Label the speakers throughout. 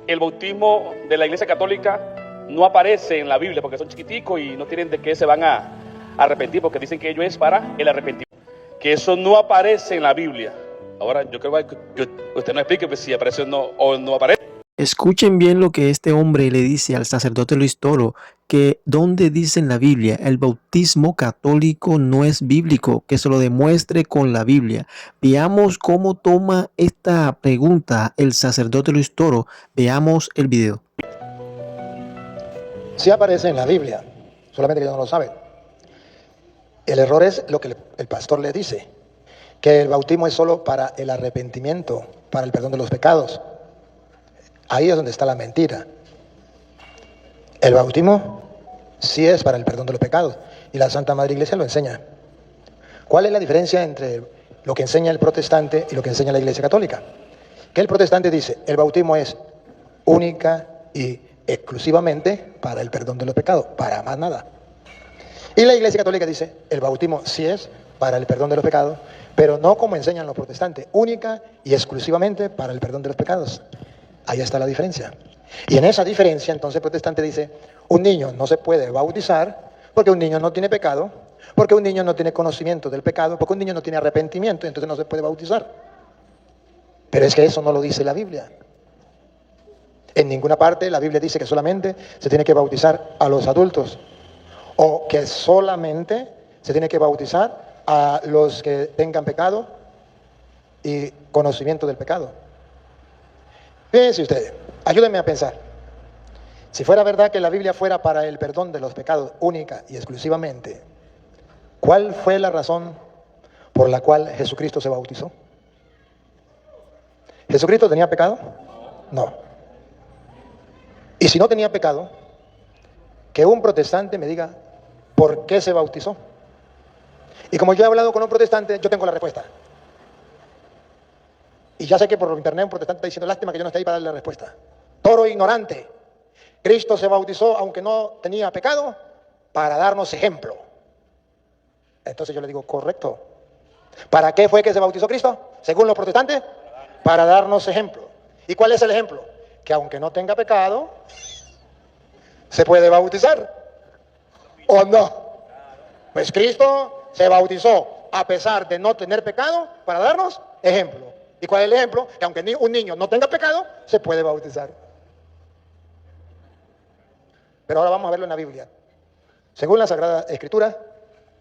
Speaker 1: el bautismo de la Iglesia Católica no aparece en la Biblia porque son chiquiticos y no tienen de qué se van a arrepentir, porque dicen que ello es para el arrepentimiento, que eso no aparece en la Biblia. Ahora yo creo que usted no explique pues, si aparece o no aparece.
Speaker 2: Escuchen bien lo que este hombre le dice al sacerdote Luis Toro, que donde dice en la Biblia el bautismo católico no es bíblico, que se lo demuestre con la Biblia. Veamos cómo toma esta pregunta el sacerdote Luis Toro. Veamos el video.
Speaker 3: Sí aparece en la Biblia, solamente que ellos no lo saben. El error es lo que el pastor le dice, que el bautismo es solo para el arrepentimiento, para el perdón de los pecados. Ahí es donde está la mentira. El bautismo sí es para el perdón de los pecados y la Santa Madre Iglesia lo enseña. ¿Cuál es la diferencia entre lo que enseña el protestante y lo que enseña la Iglesia Católica? Que el protestante dice, el bautismo es única y exclusivamente para el perdón de los pecados, para más nada. Y la Iglesia Católica dice, el bautismo sí es para el perdón de los pecados, pero no como enseñan los protestantes, única y exclusivamente para el perdón de los pecados. Ahí está la diferencia. Y en esa diferencia, entonces el protestante dice, un niño no se puede bautizar porque un niño no tiene pecado, porque un niño no tiene conocimiento del pecado, porque un niño no tiene arrepentimiento, entonces no se puede bautizar. Pero es que eso no lo dice la Biblia. En ninguna parte la Biblia dice que solamente se tiene que bautizar a los adultos, o que solamente se tiene que bautizar a los que tengan pecado y conocimiento del pecado. Fíjense ustedes, ayúdenme a pensar. Si fuera verdad que la Biblia fuera para el perdón de los pecados única y exclusivamente, ¿cuál fue la razón por la cual Jesucristo se bautizó? ¿Jesucristo tenía pecado? No. Y si no tenía pecado, que un protestante me diga por qué se bautizó. Y como yo he hablado con un protestante, yo tengo la respuesta. Y ya sé que por internet un protestante está diciendo, lástima que yo no esté ahí para darle la respuesta. Toro ignorante. Cristo se bautizó, aunque no tenía pecado, para darnos ejemplo. Entonces yo le digo, correcto. ¿Para qué fue que se bautizó Cristo? Según los protestantes, para darnos ejemplo. ¿Y cuál es el ejemplo? Que aunque no tenga pecado, se puede bautizar. ¿O no? Pues Cristo se bautizó a pesar de no tener pecado para darnos ejemplo. ¿Y cuál es el ejemplo? Que aunque un niño no tenga pecado, se puede bautizar. Pero ahora vamos a verlo en la Biblia. Según la Sagrada Escritura,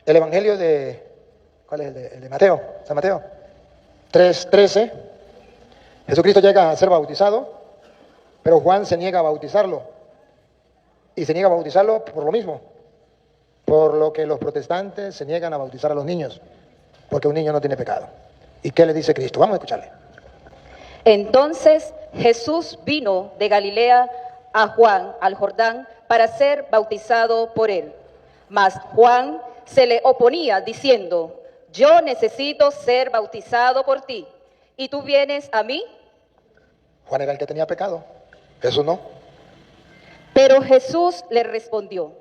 Speaker 3: el Evangelio de... ¿Cuál es el de Mateo? San Mateo 3:13. Jesucristo llega a ser bautizado, pero Juan se niega a bautizarlo. Y se niega a bautizarlo por lo mismo. Por lo que los protestantes se niegan a bautizar a los niños. Porque un niño no tiene pecado. ¿Y qué le dice Cristo? Vamos a escucharle.
Speaker 4: Entonces Jesús vino de Galilea a Juan, al Jordán, para ser bautizado por él. Mas Juan se le oponía diciendo, yo necesito ser bautizado por ti, ¿y tú vienes a mí?
Speaker 3: Juan era el que tenía pecado, Jesús no.
Speaker 4: Pero Jesús le respondió,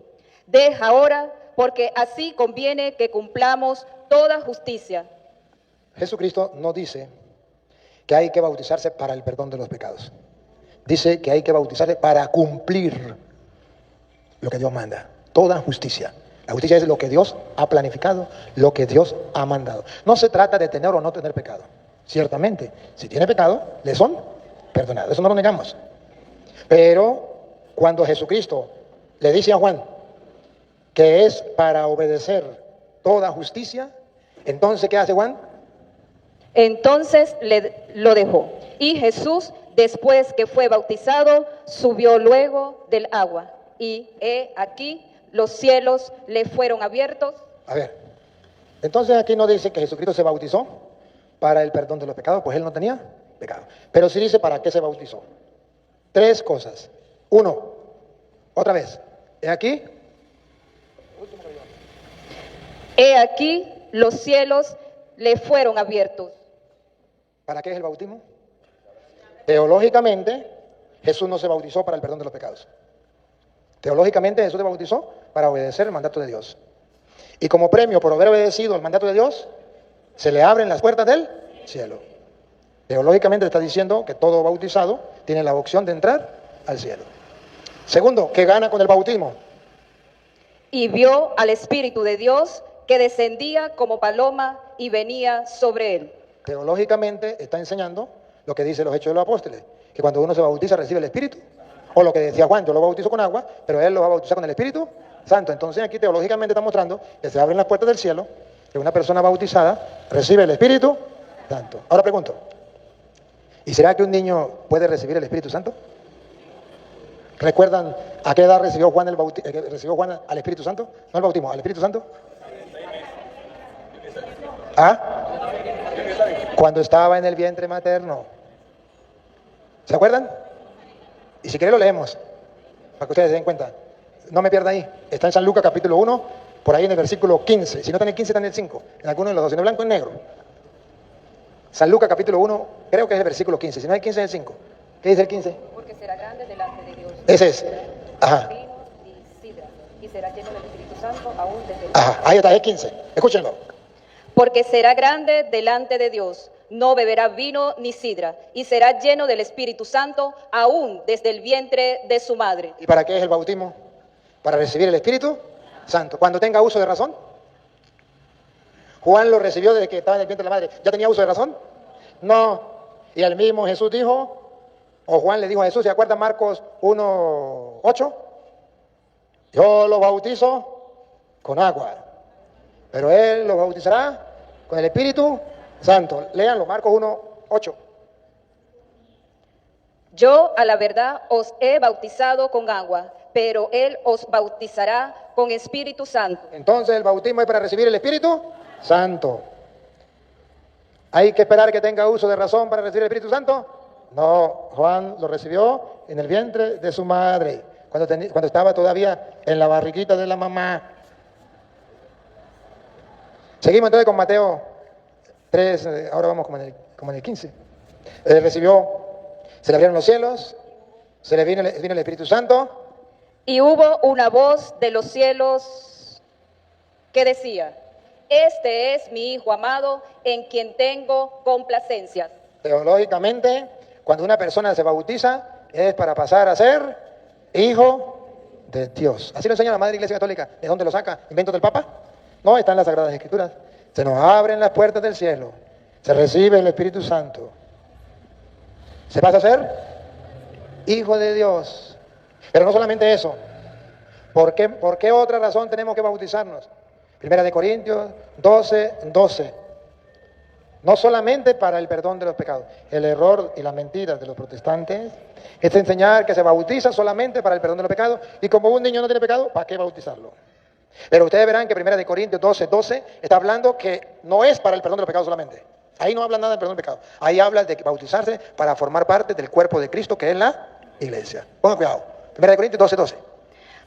Speaker 4: deja ahora, porque así conviene que cumplamos toda justicia.
Speaker 3: Jesucristo no dice que hay que bautizarse para el perdón de los pecados. Dice que hay que bautizarse para cumplir lo que Dios manda. Toda justicia. La justicia es lo que Dios ha planificado, lo que Dios ha mandado. No se trata de tener o no tener pecado. Ciertamente, si tiene pecado, le son perdonados. Eso no lo negamos. Pero cuando Jesucristo le dice a Juan que es para obedecer toda justicia, entonces ¿qué hace Juan?
Speaker 4: Entonces lo dejó. Y Jesús, después que fue bautizado, subió luego del agua. Y he aquí, los cielos le fueron abiertos.
Speaker 3: A ver, entonces aquí no dice que Jesucristo se bautizó para el perdón de los pecados, pues él no tenía pecado. Pero sí dice para qué se bautizó. Tres cosas. Uno, otra vez, he aquí.
Speaker 4: He aquí, los cielos le fueron abiertos.
Speaker 3: ¿Para qué es el bautismo? Teológicamente, Jesús no se bautizó para el perdón de los pecados. Teológicamente, Jesús se bautizó para obedecer el mandato de Dios. Y como premio por haber obedecido el mandato de Dios, se le abren las puertas del cielo. Teológicamente está diciendo que todo bautizado tiene la opción de entrar al cielo. Segundo, ¿qué gana con el bautismo?
Speaker 4: Y vio al Espíritu de Dios que descendía como paloma y venía sobre él.
Speaker 3: Teológicamente está enseñando lo que dice los Hechos de los Apóstoles, que cuando uno se bautiza recibe el Espíritu, o lo que decía Juan, yo lo bautizo con agua, pero él lo va a bautizar con el Espíritu Santo. Entonces aquí teológicamente está mostrando que se abren las puertas del cielo, que una persona bautizada recibe el Espíritu Santo. Ahora pregunto, ¿y será que un niño puede recibir el Espíritu Santo? ¿Recuerdan a qué edad recibió Juan al Espíritu Santo? No al bautismo, al Espíritu Santo. ¿Ah? Cuando estaba en el vientre materno. ¿Se acuerdan? Y si quieren lo leemos, para que ustedes se den cuenta. No me pierda ahí. Está en San Lucas capítulo 1, por ahí en el versículo 15. Si no está en el 15, está en el 5. En alguno de los dos, en el blanco o en negro. San Lucas capítulo 1, creo que es el versículo 15. Si no hay 15, es el 5. ¿Qué dice el 15?
Speaker 4: Porque será grande delante de Dios.
Speaker 3: Ese es. Ajá.
Speaker 4: Vino y sidra, y será lleno del Espíritu Santo aún desde el...
Speaker 3: Ajá. Ahí está, es 15. Escúchenlo.
Speaker 4: Porque será grande delante de Dios, no beberá vino ni sidra, y será lleno del Espíritu Santo aún desde el vientre de su madre.
Speaker 3: ¿Y para qué es el bautismo? Para recibir el Espíritu Santo. Cuando tenga uso de razón. Juan lo recibió desde que estaba en el vientre de la madre. ¿Ya tenía uso de razón? No. Y el mismo Jesús dijo, o Juan le dijo a Jesús, ¿se acuerdan Marcos 1:8? Yo lo bautizo con agua, pero él lo bautizará con el Espíritu Santo. Léanlo, Marcos 1:8.
Speaker 4: Yo a la verdad os he bautizado con agua, pero él os bautizará con Espíritu Santo.
Speaker 3: Entonces el bautismo es para recibir el Espíritu Santo. ¿Hay que esperar que tenga uso de razón para recibir el Espíritu Santo? No, Juan lo recibió en el vientre de su madre, cuando estaba todavía en la barriguita de la mamá. Seguimos entonces con Mateo 3, ahora vamos como en el 15. Recibió, se le abrieron los cielos, se le vino el Espíritu Santo.
Speaker 4: Y hubo una voz de los cielos que decía, este es mi Hijo amado, en quien tengo complacencia.
Speaker 3: Teológicamente, cuando una persona se bautiza, es para pasar a ser hijo de Dios. Así lo enseña la Madre Iglesia Católica. ¿De dónde lo saca? ¿Inventos del Papa? No, está en las Sagradas Escrituras. Se nos abren las puertas del cielo. Se recibe el Espíritu Santo. Se pasa a ser hijo de Dios. Pero no solamente eso. ¿Por qué otra razón tenemos que bautizarnos? Primera de Corintios 12:12. No solamente para el perdón de los pecados. El error y las mentiras de los protestantes es enseñar que se bautiza solamente para el perdón de los pecados, y como un niño no tiene pecado, ¿para qué bautizarlo? Pero ustedes verán que Primera de Corintios 12:12 está hablando que no es para el perdón de los pecados solamente. Ahí no habla nada del perdón de pecados. Ahí habla de bautizarse para formar parte del cuerpo de Cristo, que es la iglesia. Pongan cuidado. Primera de Corintios 12:12.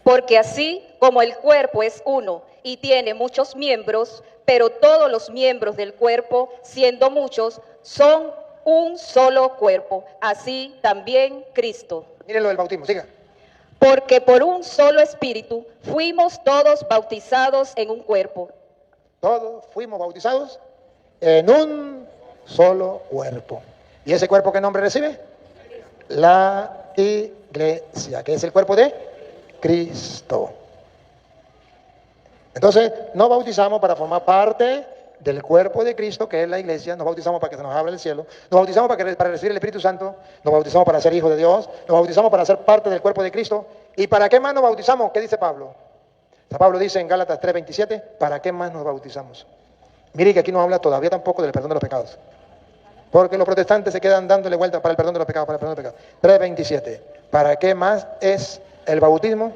Speaker 4: Porque así como el cuerpo es uno y tiene muchos miembros, pero todos los miembros del cuerpo, siendo muchos, son un solo cuerpo. Así también Cristo.
Speaker 3: Miren lo del bautismo, siga.
Speaker 4: Porque por un solo espíritu fuimos todos bautizados en un cuerpo.
Speaker 3: Todos fuimos bautizados en un solo cuerpo. ¿Y ese cuerpo qué nombre recibe? La iglesia, que es el cuerpo de Cristo. Entonces, nos bautizamos para formar parte del cuerpo de Cristo, que es la iglesia. Nos bautizamos para que se nos abra el cielo. Nos bautizamos para recibir el Espíritu Santo. Nos bautizamos para ser hijos de Dios. Nos bautizamos para ser parte del cuerpo de Cristo. ¿Y para qué más nos bautizamos? ¿Qué dice Pablo? Pablo dice en Gálatas 3:27, ¿para qué más nos bautizamos? Mire que aquí no habla todavía tampoco del perdón de los pecados. Porque los protestantes se quedan dándole vuelta para el perdón de los pecados, para el perdón de los pecados. 3:27, ¿para qué más es el bautismo?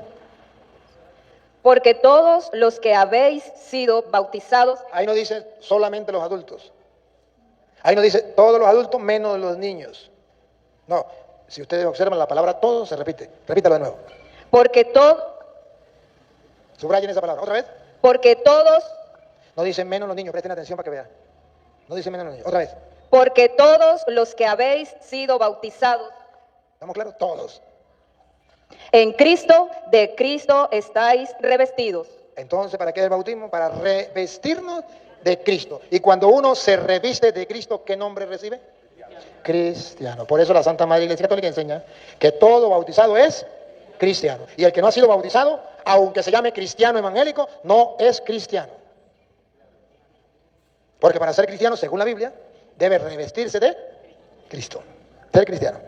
Speaker 4: Porque todos los que habéis sido bautizados...
Speaker 3: Ahí no dice solamente los adultos. Ahí no dice todos los adultos menos los niños. No, si ustedes observan la palabra todos se repite. Repítalo de nuevo.
Speaker 4: Porque todo...
Speaker 3: Subrayen esa palabra. ¿Otra vez?
Speaker 4: Porque todos...
Speaker 3: No dice menos los niños, presten atención para que vean. No dice menos los niños. Otra vez.
Speaker 4: Porque todos los que habéis sido bautizados...
Speaker 3: ¿Estamos claros? Todos.
Speaker 4: En Cristo, de Cristo estáis revestidos.
Speaker 3: Entonces, ¿para qué es el bautismo? Para revestirnos de Cristo. Y cuando uno se reviste de Cristo, ¿qué nombre recibe? cristiano. Por eso la Santa Madre Iglesia Católica enseña que todo bautizado es cristiano. Y el que no ha sido bautizado, aunque se llame cristiano evangélico, no es cristiano. Porque para ser cristiano, según la Biblia, debe revestirse de Cristo, ser cristiano.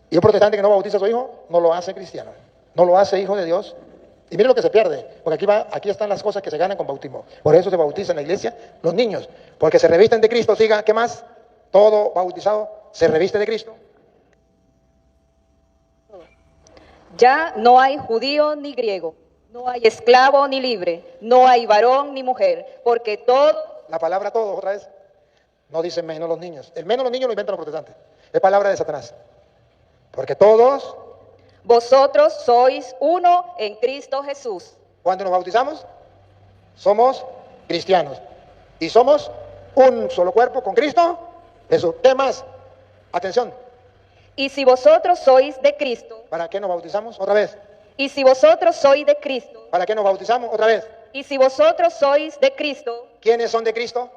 Speaker 3: Y un protestante que no bautiza a su hijo, no lo hace cristiano, no lo hace hijo de Dios. Y mire lo que se pierde, porque aquí están las cosas que se ganan con bautismo. Por eso se bautiza en la iglesia los niños, porque se revisten de Cristo. Siga, ¿qué más? Todo bautizado se reviste de Cristo.
Speaker 4: Ya no hay judío ni griego, no hay esclavo ni libre, no hay varón ni mujer, porque todo...
Speaker 3: La palabra todos, otra vez, no dice menos los niños. El menos los niños lo inventan los protestantes. Es palabra de Satanás. Porque todos...
Speaker 4: Vosotros sois uno en Cristo Jesús.
Speaker 3: Cuando nos bautizamos, somos cristianos. Y somos un solo cuerpo con Cristo Jesús. ¿Qué más? Atención.
Speaker 4: Y si vosotros sois de Cristo,
Speaker 3: ¿Para qué nos bautizamos? Otra vez.
Speaker 4: y si vosotros sois de Cristo,
Speaker 3: ¿Para qué nos bautizamos? Otra vez.
Speaker 4: y si vosotros sois de Cristo,
Speaker 3: ¿Quiénes son de Cristo?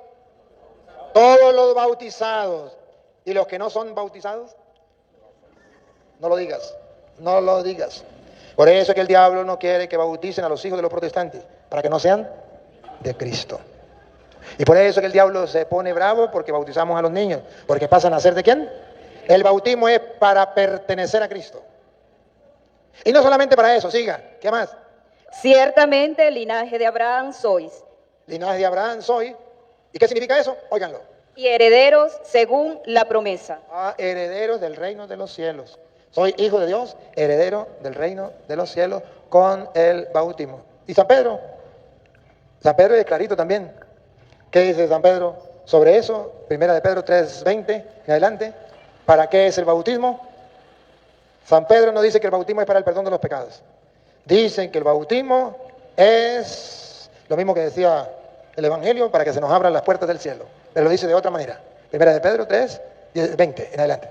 Speaker 3: Todos los bautizados. ¿Y los que no son bautizados? No lo digas. No lo digas. Por eso es que el diablo no quiere que bauticen a los hijos de los protestantes, para que no sean de Cristo. Y por eso es que el diablo se pone bravo porque bautizamos a los niños, porque pasan a ser ¿de quién? El bautismo es para pertenecer a Cristo. Y no solamente para eso, siga, ¿qué más?
Speaker 4: ciertamente el linaje de Abraham sois,
Speaker 3: Linaje de Abraham soy. ¿Y qué significa eso? Óiganlo.
Speaker 4: y herederos según la promesa.
Speaker 3: Herederos del reino de los cielos. Soy hijo de Dios, heredero del reino de los cielos con el bautismo. ¿Y San Pedro? San Pedro es clarito también. ¿Qué dice San Pedro sobre eso? Primera de Pedro 3:20 en adelante. ¿Para qué es el bautismo? San Pedro no dice que el bautismo es para el perdón de los pecados. Dicen que el bautismo es lo mismo que decía el Evangelio, para que se nos abran las puertas del cielo. Pero lo dice de otra manera. Primera de Pedro 3:20 en adelante.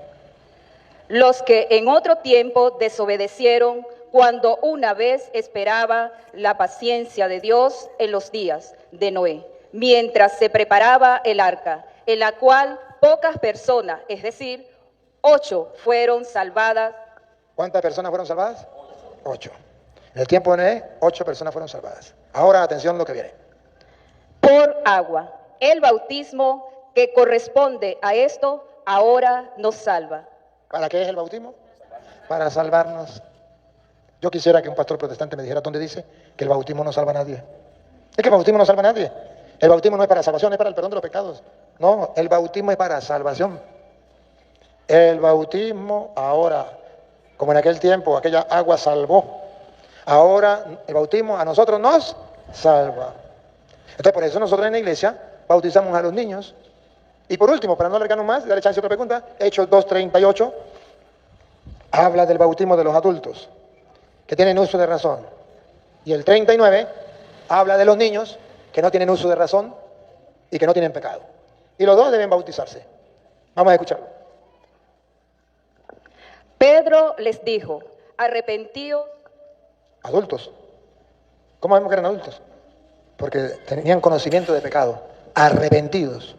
Speaker 4: Los que en otro tiempo desobedecieron cuando una vez esperaba la paciencia de Dios en los días de Noé, mientras se preparaba el arca, en la cual pocas personas, es decir, 8, fueron salvadas.
Speaker 3: ¿Cuántas personas fueron salvadas? 8. En el tiempo de Noé, 8 personas fueron salvadas. Ahora atención a lo que viene.
Speaker 4: Por agua. El bautismo que corresponde a esto ahora nos salva.
Speaker 3: ¿Para qué es el bautismo? Para salvarnos. Yo quisiera que un pastor protestante me dijera dónde dice que el bautismo no salva a nadie. Es que el bautismo no salva a nadie. El bautismo no es para salvación, es para el perdón de los pecados. No, el bautismo es para salvación. El bautismo ahora, como en aquel tiempo, aquella agua salvó. Ahora el bautismo a nosotros nos salva. Entonces por eso nosotros en la iglesia bautizamos a los niños. Y por último, para no alargarnos más, darle chance a otra pregunta, Hechos 2:38 habla del bautismo de los adultos, que tienen uso de razón. Y el 39 habla de los niños que no tienen uso de razón y que no tienen pecado. Y los dos deben bautizarse. Vamos a escucharlo.
Speaker 4: Pedro les dijo, arrepentíos.
Speaker 3: Adultos. ¿Cómo vemos que eran adultos? Porque tenían conocimiento de pecado. Arrepentidos.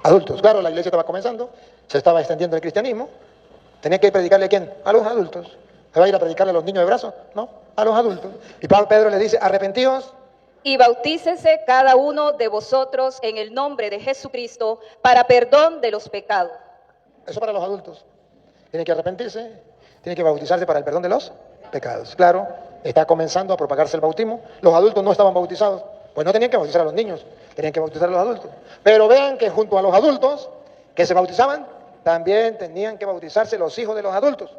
Speaker 3: Adultos. Claro, la iglesia estaba comenzando, se estaba extendiendo el cristianismo. Tenía que predicarle a quién? A los adultos. ¿Se va a ir a predicarle a los niños de brazos? No, a los adultos. Y Pedro le dice, arrepentidos.
Speaker 4: Y bautícese cada uno de vosotros en el nombre de Jesucristo para perdón de los pecados.
Speaker 3: Eso para los adultos. Tienen que arrepentirse, tienen que bautizarse para el perdón de los pecados. Claro, está comenzando a propagarse el bautismo. Los adultos no estaban bautizados, pues no tenían que bautizar a los niños, tenían que bautizar a los adultos. Pero vean que junto a los adultos que se bautizaban, también tenían que bautizarse los hijos de los adultos.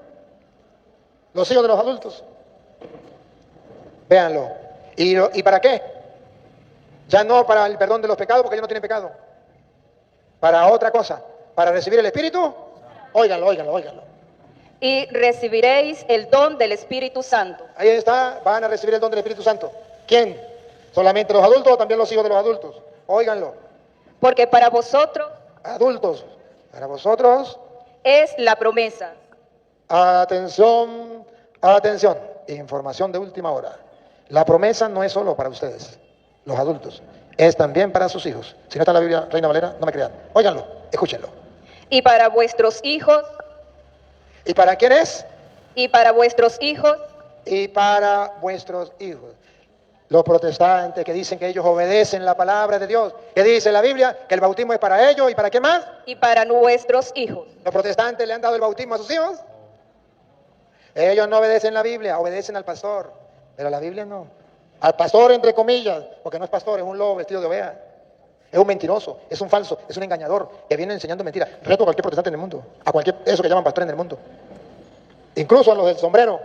Speaker 3: Los hijos de los adultos. Véanlo. ¿Y para qué? Ya no para el perdón de los pecados, porque ellos no tienen pecado. Para otra cosa, para recibir el Espíritu. Óiganlo, óiganlo, óiganlo.
Speaker 4: Y recibiréis el don del Espíritu Santo.
Speaker 3: Ahí está, van a recibir el don del Espíritu Santo. ¿Quién? ¿Solamente los adultos o también los hijos de los adultos? Óiganlo.
Speaker 4: Porque para vosotros
Speaker 3: Adultos, para vosotros.
Speaker 4: es la promesa.
Speaker 3: Atención, atención. Información de última hora. La promesa no es solo para ustedes, los adultos. Es también para sus hijos. Si no está en la Biblia, Reina Valera, no me crean. Óiganlo, escúchenlo.
Speaker 4: y para vuestros hijos,
Speaker 3: ¿Y para quién es?
Speaker 4: y para vuestros hijos,
Speaker 3: Y para vuestros hijos. Los protestantes que dicen que ellos obedecen la palabra de Dios, que dice la Biblia que el bautismo es para ellos y para qué más.
Speaker 4: y para nuestros hijos.
Speaker 3: Los protestantes le han dado el bautismo a sus hijos. Ellos no obedecen la Biblia, obedecen al pastor, pero a la Biblia no. Al pastor entre comillas, porque no es pastor, es un lobo vestido de oveja. Es un mentiroso, es un falso, es un engañador que viene enseñando mentiras. Reto a cualquier protestante en el mundo, a cualquier, eso que llaman pastor en el mundo. Incluso a los del sombrero.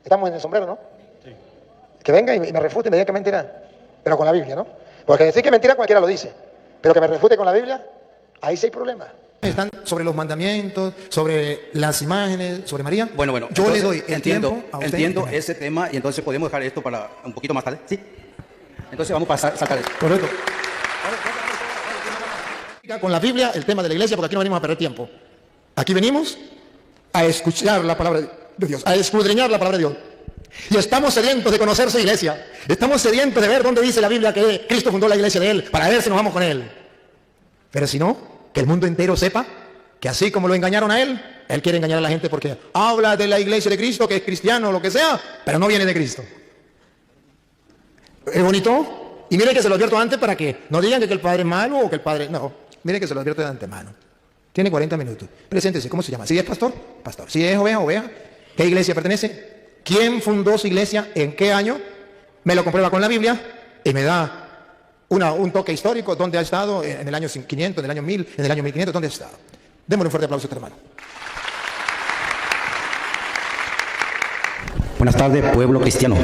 Speaker 3: Estamos en el sombrero, ¿no? Sí. Que venga y me refute y me diga que es mentira, pero con la Biblia, ¿no? Porque decir que es mentira cualquiera lo dice, pero que me refute con la Biblia, ahí sí hay problema. Están sobre los mandamientos, sobre las imágenes, sobre María.
Speaker 5: Bueno,
Speaker 3: yo
Speaker 5: entonces,
Speaker 3: le doy el
Speaker 5: entiendo,
Speaker 3: tiempo a usted.
Speaker 5: entiendo ese tema y entonces podemos dejar esto para un poquito más tarde, ¿sí? Entonces vamos a sacar esto.
Speaker 3: Correcto. Con la Biblia, el tema de la iglesia, porque aquí no venimos a perder tiempo. Aquí venimos a escuchar la palabra de Dios, a escudriñar la palabra de Dios. Y estamos sedientos de conocer su iglesia. Estamos sedientos de ver dónde dice la Biblia que Cristo fundó la iglesia de Él, para ver si nos vamos con Él. Pero si no, que el mundo entero sepa que así como lo engañaron a Él, Él quiere engañar a la gente porque habla de la iglesia de Cristo, que es cristiano o lo que sea, pero no viene de Cristo. ¿Es bonito? Y miren que se lo advierto antes para que no digan que el padre es malo o que el padre... No, miren que se lo advierto de antemano. Tiene 40 minutos. Preséntese, ¿cómo se llama? Si es pastor, pastor. Si es oveja, oveja. ¿Qué iglesia pertenece? ¿Quién fundó su iglesia? ¿En qué año? Me lo comprueba con la Biblia y me da un toque histórico. ¿Dónde ha estado? En el año 500, en el año 1000, en el año 1500. ¿Dónde ha estado? Démosle un fuerte aplauso a este hermano.
Speaker 5: Buenas tardes, pueblo cristiano.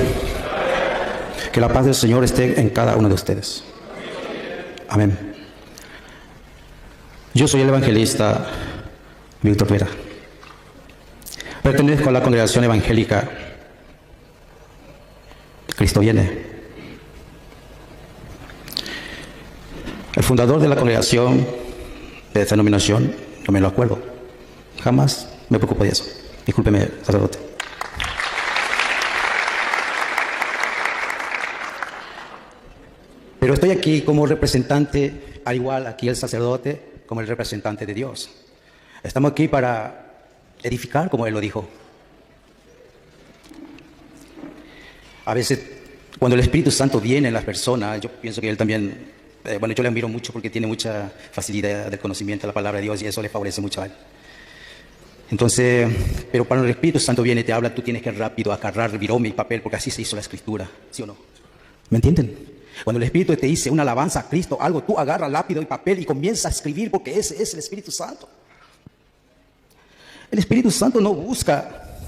Speaker 5: Que la paz del Señor esté en cada uno de ustedes. Amén. Yo soy el evangelista Víctor Vera. Pertenezco a la congregación evangélica Cristo Viene. El fundador de la congregación de esta denominación, no me lo acuerdo. Jamás me preocupo de eso. Discúlpeme, sacerdote. Pero estoy aquí como representante, al igual aquí el sacerdote, como el representante de Dios. Estamos aquí para edificar, como Él lo dijo. A veces, cuando el Espíritu Santo viene en las personas, yo pienso que Él también, yo le admiro mucho porque tiene mucha facilidad del conocimiento de la palabra de Dios y eso le favorece mucho a Él. Entonces, pero cuando el Espíritu Santo viene y te habla, tú tienes que rápido agarrar virome y papel, porque así se hizo la Escritura, ¿sí o no? ¿Me entienden? Cuando el Espíritu te dice una alabanza a Cristo, algo, tú agarras lápiz y papel y comienzas a escribir porque ese es el Espíritu Santo. El Espíritu Santo no busca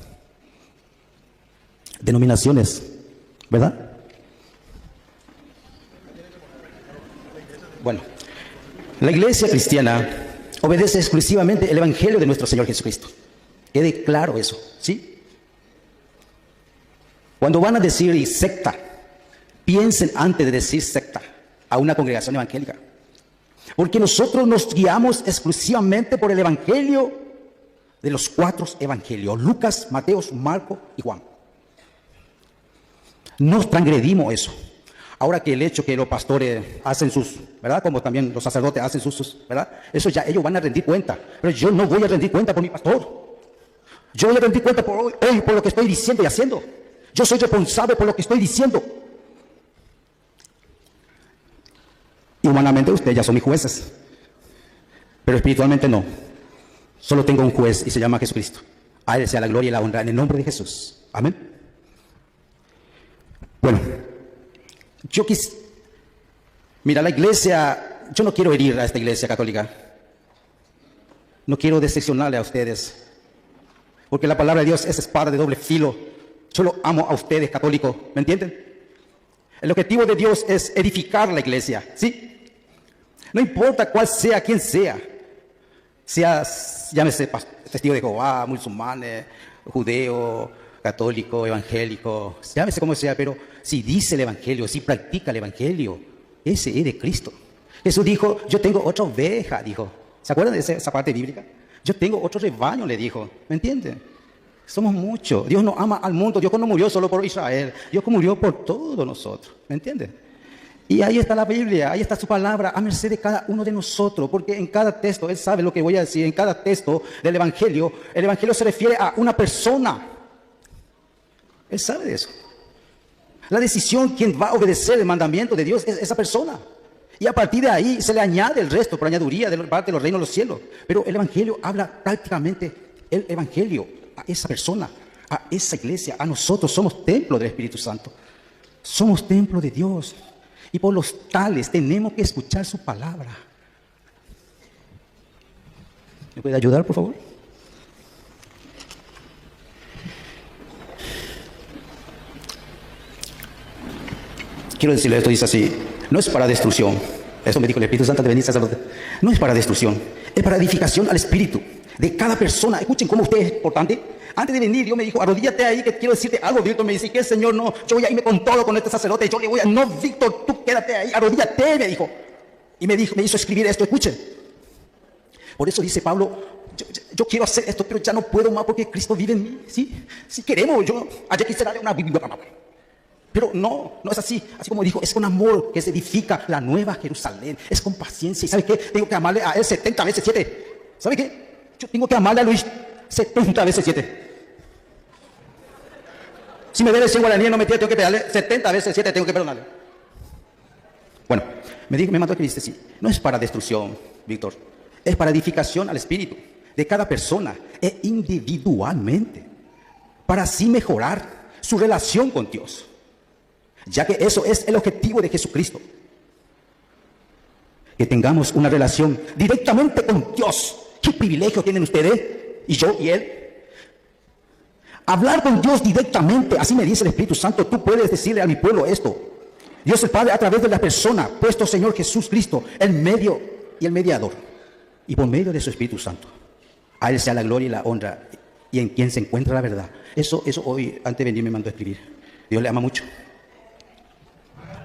Speaker 5: denominaciones, ¿verdad? Bueno, la iglesia cristiana obedece exclusivamente el Evangelio de nuestro Señor Jesucristo. Quede claro eso, ¿sí? Cuando van a decir secta, piensen antes de decir secta a una congregación evangélica. Porque nosotros nos guiamos exclusivamente por el Evangelio de los 4 evangelios: Lucas, Mateo, Marcos y Juan. No transgredimos eso. Ahora que el hecho que los pastores hacen sus, ¿verdad? Como también los sacerdotes hacen sus, ¿verdad? Eso ya ellos van a rendir cuenta. Pero yo no voy a rendir cuenta por mi pastor. Yo voy a rendir cuenta por hoy por lo que estoy diciendo y haciendo. Yo soy responsable por lo que estoy diciendo. Y humanamente ustedes ya son mis jueces. Pero espiritualmente no. Solo tengo un juez y se llama Jesucristo. A Él sea la gloria y la honra en el nombre de Jesús. Amén. Bueno, mira, la iglesia, yo no quiero herir a esta iglesia católica. No quiero decepcionarle a ustedes. Porque la palabra de Dios es espada de doble filo. Yo lo amo a ustedes, católicos. ¿Me entienden? El objetivo de Dios es edificar la iglesia, ¿sí? No importa cuál sea, quién sea. Seas, llámese testigo de Jehová, musulmanes, judeo, católico, evangélico, llámese como sea, pero si dice el evangelio, si practica el evangelio, ese es de Cristo. Jesús dijo, yo tengo otra oveja, dijo. ¿Se acuerdan de esa parte bíblica? Yo tengo otro rebaño, le dijo. ¿Me entienden? Somos muchos. Dios no ama al mundo. Dios no murió solo por Israel. Dios murió por todos nosotros. ¿Me entienden? Y ahí está la Biblia, ahí está su palabra, a merced de cada uno de nosotros, porque en cada texto, Él sabe lo que voy a decir, en cada texto del Evangelio, el Evangelio se refiere a una persona. Él sabe de eso. La decisión, quien va a obedecer el mandamiento de Dios es esa persona. Y a partir de ahí se le añade el resto, por añadidura de parte de los reinos de los cielos. Pero el Evangelio habla prácticamente, el Evangelio, a esa persona, a esa iglesia, a nosotros. Somos templo del Espíritu Santo. Somos templo de Dios. Y por los tales tenemos que escuchar su palabra. ¿Me puede ayudar, por favor? Quiero decirle esto, dice así, no es para destrucción. Eso me dijo el Espíritu Santo de venir sacerdote. No es para destrucción, es para edificación al espíritu de cada persona. Escuchen cómo usted es importante. Antes de venir, Dios me dijo, arrodíllate ahí que quiero decirte algo. Víctor me dice, ¿qué, Señor? No, yo voy a irme con todo con este sacerdote. Yo le voy a, no, Víctor, tú quédate ahí, arrodíllate, me dijo. Y me hizo escribir esto, escuchen. Por eso dice Pablo, yo quiero hacer esto, pero ya no puedo más porque Cristo vive en mí. ¿Sí? Si queremos, yo ayer quisiera darle una Biblia. Pero no es así. Así como dijo, es con amor que se edifica la nueva Jerusalén. Es con paciencia. ¿Y sabe qué? Tengo que amarle a él 70 veces 7. ¿Sabe qué? Yo tengo que amarle a Luis 70 veces 7. Si me debe 100 guaraníes, no me tengo que pegarle 70 veces 7, tengo que perdonarle. Bueno, me mandó que dice, sí, no es para destrucción, Víctor. Es para edificación al espíritu de cada persona e individualmente. Para así mejorar su relación con Dios. Ya que eso es el objetivo de Jesucristo. Que tengamos una relación directamente con Dios. ¿Qué privilegio tienen ustedes? Y yo y Él. Hablar con Dios directamente, así me dice el Espíritu Santo. Tú puedes decirle a mi pueblo esto. Dios el Padre a través de la persona, puesto Señor Jesús Cristo, el medio y el mediador. Y por medio de su Espíritu Santo. A Él sea la gloria y la honra. Y en quien se encuentra la verdad. Eso hoy, antes de venir, me mandó a escribir. Dios le ama mucho.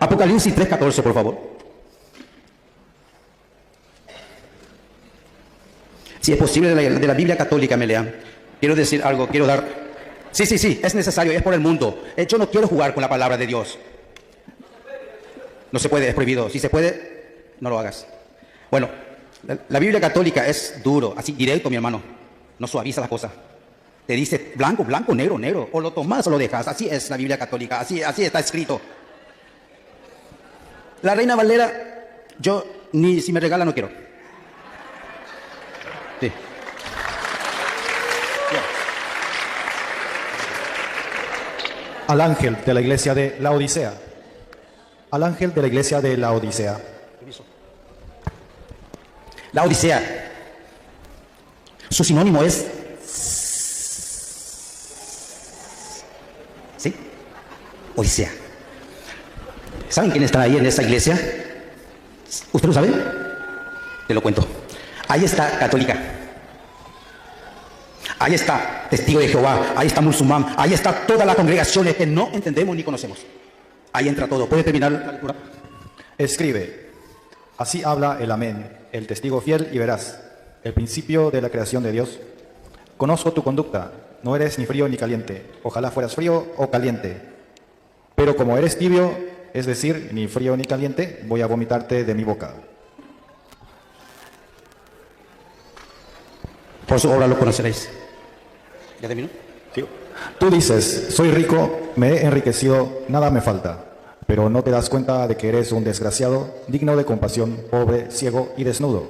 Speaker 5: Apocalipsis 3:14, por favor. Si es posible, de la Biblia católica me lean. Quiero decir algo, quiero dar... Sí, es necesario, es por el mundo. Yo no quiero jugar con la palabra de Dios. No se puede, es prohibido. Si se puede, no lo hagas. Bueno, la Biblia católica es duro, así directo, mi hermano. No suaviza las cosas. Te dice blanco, blanco, negro, negro. O lo tomas o lo dejas. Así es la Biblia católica, así está escrito. La Reina Valera, yo ni si me regala no quiero. Sí.
Speaker 6: Al ángel de la iglesia de la Odisea. Al ángel de la iglesia de la Odisea.
Speaker 5: La Odisea. Su sinónimo es... ¿Sí? Odisea. ¿Saben quién está ahí en esa iglesia? ¿Usted lo sabe? Te lo cuento. Ahí está católica. Ahí está testigo de Jehová. Ahí está musulmán. Ahí está todas las congregaciones que no entendemos ni conocemos. Ahí entra todo. ¿Puede terminar la lectura?
Speaker 6: Escribe. Así habla el Amén, el testigo fiel y veraz, el principio de la creación de Dios. Conozco tu conducta. No eres ni frío ni caliente. Ojalá fueras frío o caliente. Pero como eres tibio, es decir, ni frío ni caliente, voy a vomitarte de mi boca.
Speaker 5: Por su obra lo conoceréis. ¿Ya terminó?
Speaker 6: Sí. Tú dices, soy rico, me he enriquecido, nada me falta. Pero no te das cuenta de que eres un desgraciado, digno de compasión, pobre, ciego y desnudo.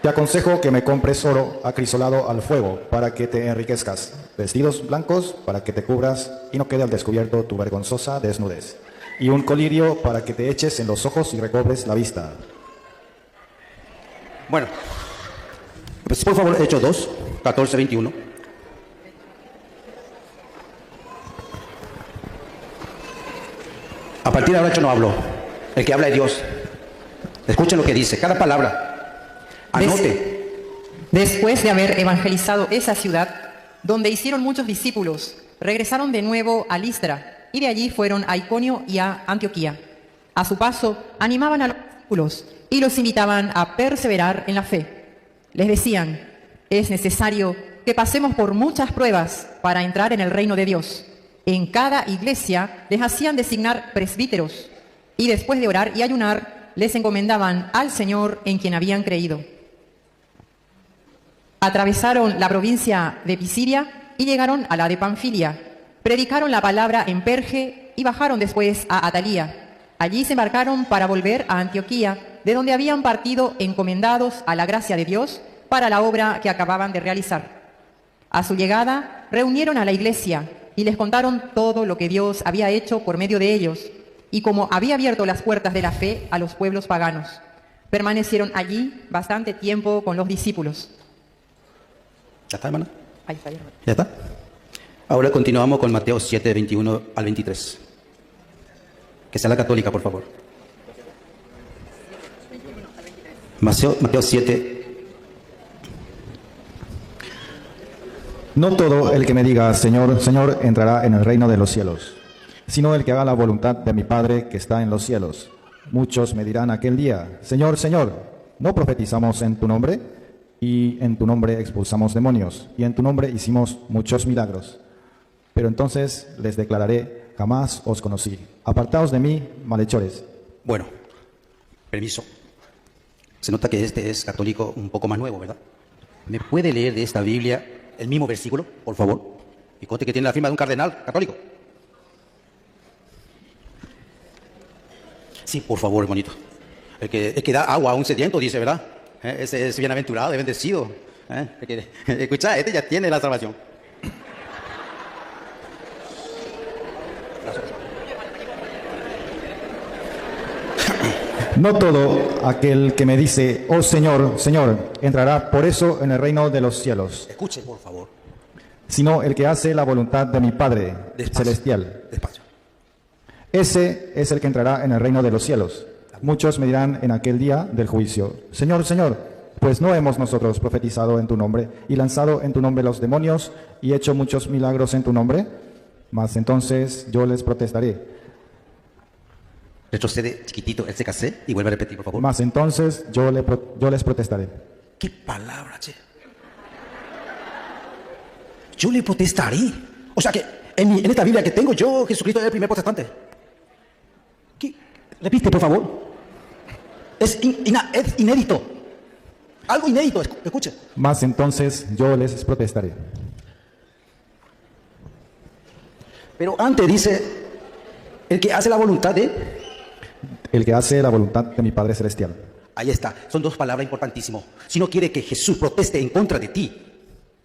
Speaker 6: Te aconsejo que me compres oro acrisolado al fuego para que te enriquezcas, vestidos blancos para que te cubras y no quede al descubierto tu vergonzosa desnudez, y un colirio para que te eches en los ojos y recobres la vista.
Speaker 5: Bueno, pues por favor, Hechos 2, 14, 21. A partir de ahora yo no hablo. El que habla es Dios. Escuchen lo que dice, cada palabra. Anote.
Speaker 7: Después de haber evangelizado esa ciudad, donde hicieron muchos discípulos, regresaron de nuevo a Listra, y de allí fueron a Iconio y a Antioquía. A su paso, animaban a los discípulos y los invitaban a perseverar en la fe. Les decían, es necesario que pasemos por muchas pruebas para entrar en el reino de Dios. En cada iglesia les hacían designar presbíteros y después de orar y ayunar, les encomendaban al Señor en quien habían creído. Atravesaron la provincia de Pisidia y llegaron a la de Panfilia. Predicaron la palabra en Perge y bajaron después a Atalía. Allí se embarcaron para volver a Antioquía, de donde habían partido encomendados a la gracia de Dios para la obra que acababan de realizar. A su llegada, reunieron a la iglesia y les contaron todo lo que Dios había hecho por medio de ellos y cómo había abierto las puertas de la fe a los pueblos paganos. Permanecieron allí bastante tiempo con los discípulos.
Speaker 5: ¿Ya está, hermana?
Speaker 7: Ahí está, hermano.
Speaker 5: ¿Ya está? Ahora continuamos con Mateo 7, 21 al 23. Que sea la católica, por favor. Mateo 7.
Speaker 6: No todo el que me diga, Señor, Señor, entrará en el reino de los cielos, sino el que haga la voluntad de mi Padre que está en los cielos. Muchos me dirán aquel día, Señor, Señor, ¿no profetizamos en tu nombre? Y en tu nombre expulsamos demonios, y en tu nombre hicimos muchos milagros. Pero entonces les declararé, jamás os conocí. Apartaos de mí, malhechores.
Speaker 5: Bueno, permiso. Se nota que este es católico un poco más nuevo, ¿verdad? ¿Me puede leer de esta Biblia el mismo versículo, por favor? Y conste que tiene la firma de un cardenal católico. Sí, por favor, hermanito. El que da agua a un sediento, dice, ¿verdad? Ese es bienaventurado, es bendecido. Escucha, este ya tiene la salvación.
Speaker 6: No todo aquel que me dice, oh Señor, Señor, entrará por eso en el reino de los cielos,
Speaker 5: Escuche, por favor.
Speaker 6: sino el que hace la voluntad de mi Padre
Speaker 5: Despacio.
Speaker 6: celestial.
Speaker 5: Despacio.
Speaker 6: Ese es el que entrará en el reino de los cielos. Muchos me dirán en aquel día del juicio, Señor, Señor, pues no hemos nosotros profetizado en tu nombre y lanzado en tu nombre los demonios y hecho muchos milagros en tu nombre. Mas entonces yo les protestaré.
Speaker 5: Retrocede chiquitito, él se casé y vuelve a repetir, por favor.
Speaker 6: Mas entonces yo les protestaré.
Speaker 5: ¿Qué palabra, che? Yo le protestaré. O sea que en esta Biblia que tengo yo, Jesucristo es el primer protestante. ¿Qué? Repite, por favor. Es inédito. Algo inédito, escuche.
Speaker 6: Mas entonces yo les protestaré.
Speaker 5: Pero antes dice, el que hace la voluntad de...
Speaker 6: El que hace la voluntad de mi Padre celestial.
Speaker 5: Ahí está, son dos palabras importantísimas. Si no quiere que Jesús proteste en contra de ti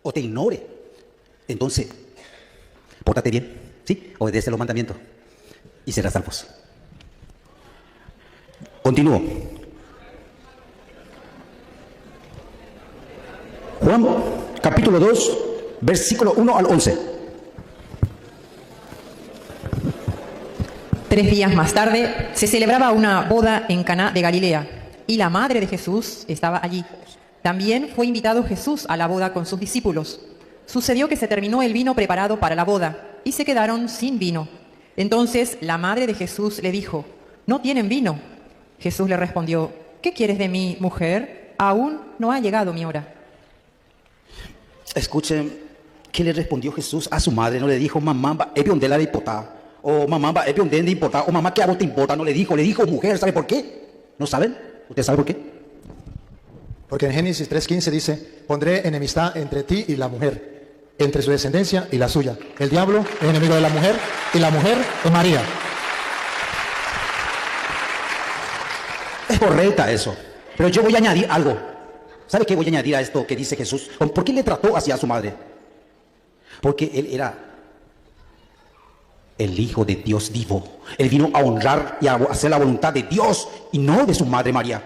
Speaker 5: o te ignore, entonces, pórtate bien, ¿sí? Obedece los mandamientos y serás salvos. Continúo. Juan, capítulo 2, versículo 1 al 11.
Speaker 7: 3 días más tarde se celebraba una boda en Caná de Galilea y la madre de Jesús estaba allí. También fue invitado Jesús a la boda con sus discípulos. Sucedió que se terminó el vino preparado para la boda y se quedaron sin vino. Entonces la madre de Jesús le dijo, ¿no tienen vino? Jesús le respondió, ¿qué quieres de mí, mujer? Aún no ha llegado mi hora.
Speaker 5: Escuchen, ¿qué le respondió Jesús a su madre? No le dijo, mamá, es donde la importa. O mamá, es donde importa. O mamá, ¿qué a vos te importa? No le dijo, mujer, ¿sabe por qué? ¿No saben? ¿Usted sabe por qué?
Speaker 3: Porque en Génesis 3:15 dice, pondré enemistad entre ti y la mujer, entre su descendencia y la suya. El diablo es enemigo de la mujer y la mujer es María.
Speaker 5: Es correcta eso. Pero yo voy a añadir algo. ¿Sabe qué voy a añadir a esto que dice Jesús? ¿Por qué le trató así a su madre? Porque él era el Hijo de Dios vivo. Él vino a honrar y a hacer la voluntad de Dios y no de su madre María.